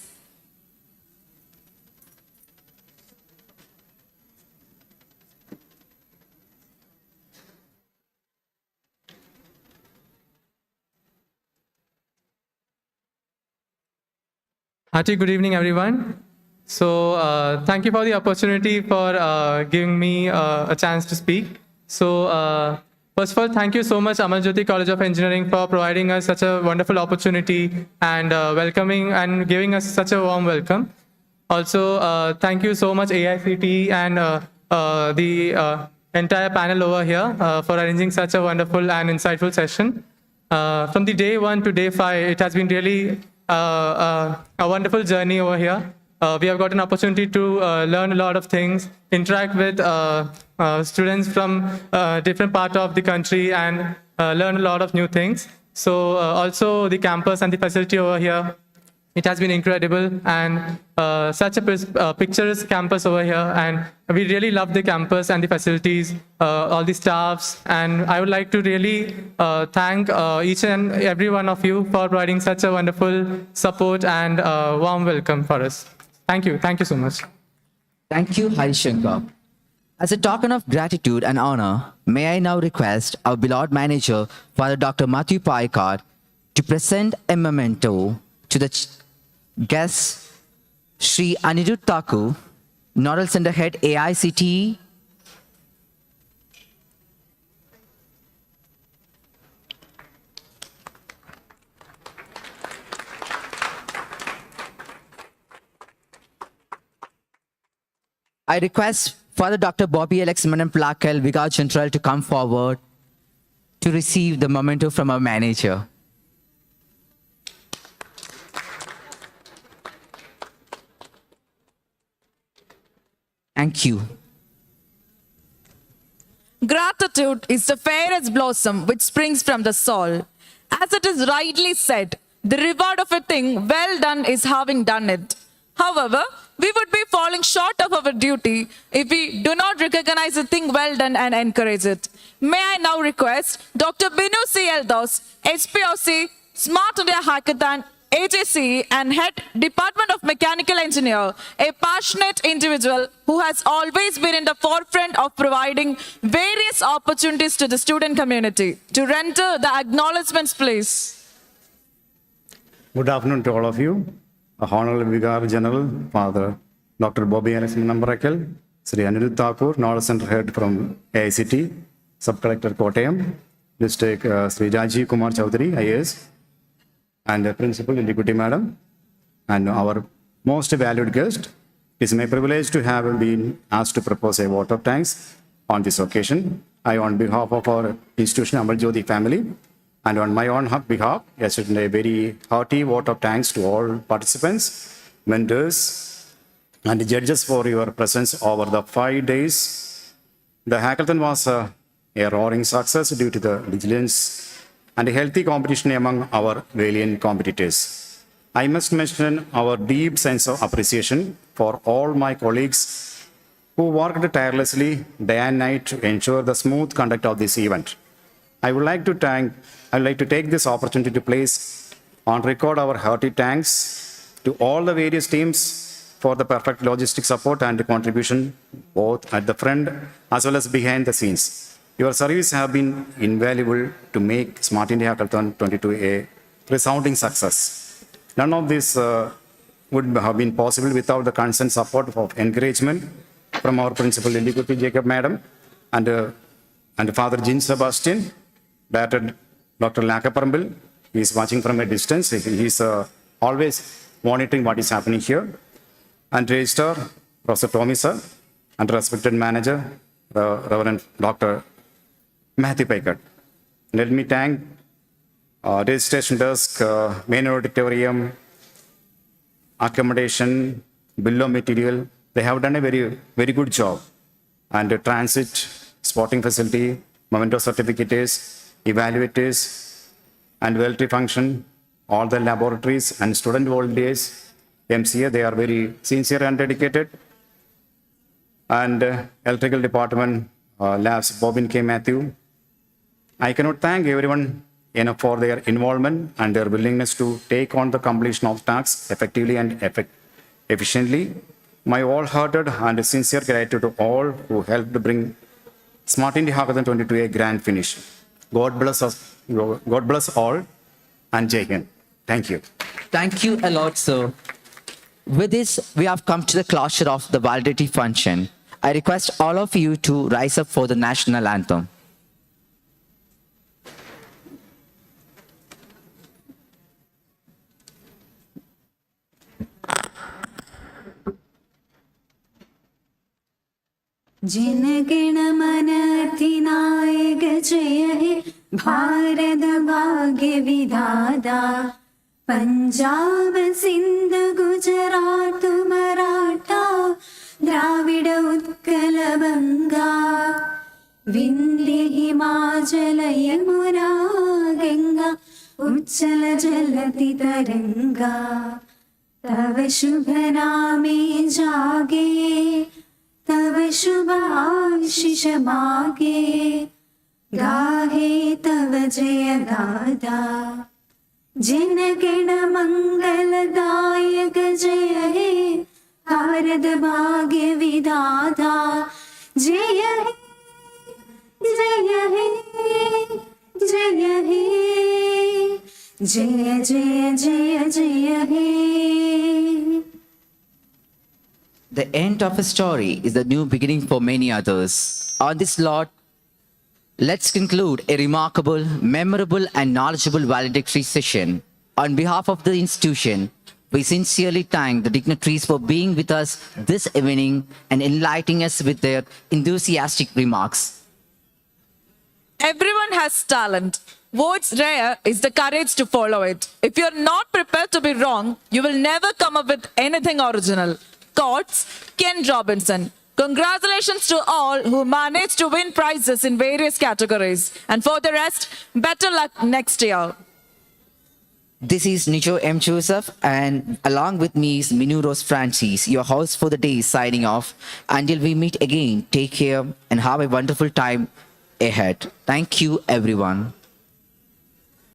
Hearty good evening, everyone. So thank you for the opportunity for giving me a chance to speak. So first of all, thank you so much, Amal Jyoti College of Engineering, for providing us such a wonderful opportunity and welcoming and giving us such a warm welcome. Also, thank you so much, AICT and the entire panel over here for arranging such a wonderful and insightful session. From the day 1 to day 5, it has been really a wonderful journey over here. We have got an opportunity to learn a lot of things, interact with students from different parts of the country, and learn a lot of new things. So also the campus and the facility over here, it has been incredible, and such a picturesque campus over here, and we really love the campus and the facilities, all the staffs, and I would like to really thank each and every one of you for providing such a wonderful support and warm welcome for us. Thank you so much. Thank you, Harishankar. As a token of gratitude and honor, may I now request our beloved manager, Father Dr. Matthew Paikar, to present a memento to the guest, Sri Anirudh Thakur, Nodal Center Head, AICTE. I request Father Dr. Bobby Alex Manan Plakel, Vicar General, to come forward to receive the memento from our manager. Thank you. Gratitude is the fairest blossom which springs from the soul. As it is rightly said, the reward of a thing well done is having done it. However, we would be falling short of our duty if we do not recognize a thing well done and encourage it. May I now request Dr. Binu C. Eldos, HPOC, Smart India Hackathon, AJC, and Head Department of Mechanical Engineer, a passionate individual who has always been in the forefront of providing various opportunities to the student community, to render the acknowledgements, please. Good afternoon to all of you. Honorable Vicar General, Father Dr. Bobby Alex Manambarakel, Sri Anirudh Thakur, Nodal Center Head from AICT, Sub-Collector Kottayam, District Sri Rajiv Kumar Chaudhary, IAS, and Principal Deputy Madam, and our most valued guest. It is my privilege to have been asked to propose a vote of thanks on this occasion. I, on behalf of our institution, Amal Jyoti family, and on my own behalf, extend a very hearty vote of thanks to all participants, mentors, and judges for your presence over the 5 days. The hackathon was a roaring success due to the diligence and healthy competition among our valiant competitors. I must mention our deep sense of appreciation for all my colleagues who worked tirelessly day and night to ensure the smooth conduct of this event. I would like to take this opportunity to place on record our hearty thanks to all the various teams for the perfect logistic support and contribution both at the front as well as behind the scenes. Your service have been invaluable to make Smart India Hackathon 22 a resounding success. None of this would have been possible without the constant support of encouragement from our principal executive Jacob Madam and Father Jean Sebastian, Director Dr. Lakaparambil. He is watching from a distance. He is always monitoring what is happening here. And Registrar, Professor Tommy sir, and respected manager, Reverend Dr. Matthew Packard. Let me thank registration desk, main auditorium, accommodation, bill of material. They have done a very good job. And transit, sporting facility, memento certificates, evaluators, and valedictory function, all the laboratories and student volunteers, MCA, they are very sincere and dedicated. And electrical department, labs, Bobbin K. Matthew. I cannot thank everyone enough for their involvement and their willingness to take on the completion of tasks effectively and efficiently. My all-hearted and sincere gratitude to all who helped bring Smart India Hackathon 22 a grand finish. God bless us. God bless all, and Jai Hind. Thank you. Thank you a lot, sir. With this, we have come to the closure of the Valedictory function. I request all of you to rise up for the national anthem. जनगण मन अधिनायक जय हे भारत भाग्य विधाता पंजाब सिंध गुजरात मराठा द्राविड उत्कल बंगा विंध्य हिमाचल यमुना गंगा उच्चल जलति तरंगा तव शुभ नामे जागे तव शुभ आशीष मागे गाहे तव जय गाथा जिन गण मंगलदायक जय हे भारत भाग्य विधाता जय हे जय हे जय हे जय जय जय जय हे. The end of a story is the new beginning for many others. On this lot, let's conclude a remarkable, memorable, and knowledgeable valedictory session. On behalf of the institution, we sincerely thank the dignitaries for being with us this evening and enlightening us with their enthusiastic remarks. Everyone has talent. What's rare is the courage to follow it. If you're not prepared to be wrong, you will never come up with anything original. Courts, Ken Robinson. Congratulations to all who managed to win prizes in various categories. And for the rest, better luck next year. This is Nijo M. Joseph, and along with me is Minu Rose Francis, your host for the day, signing off. Until we meet again, take care and have a wonderful time ahead. Thank you, everyone.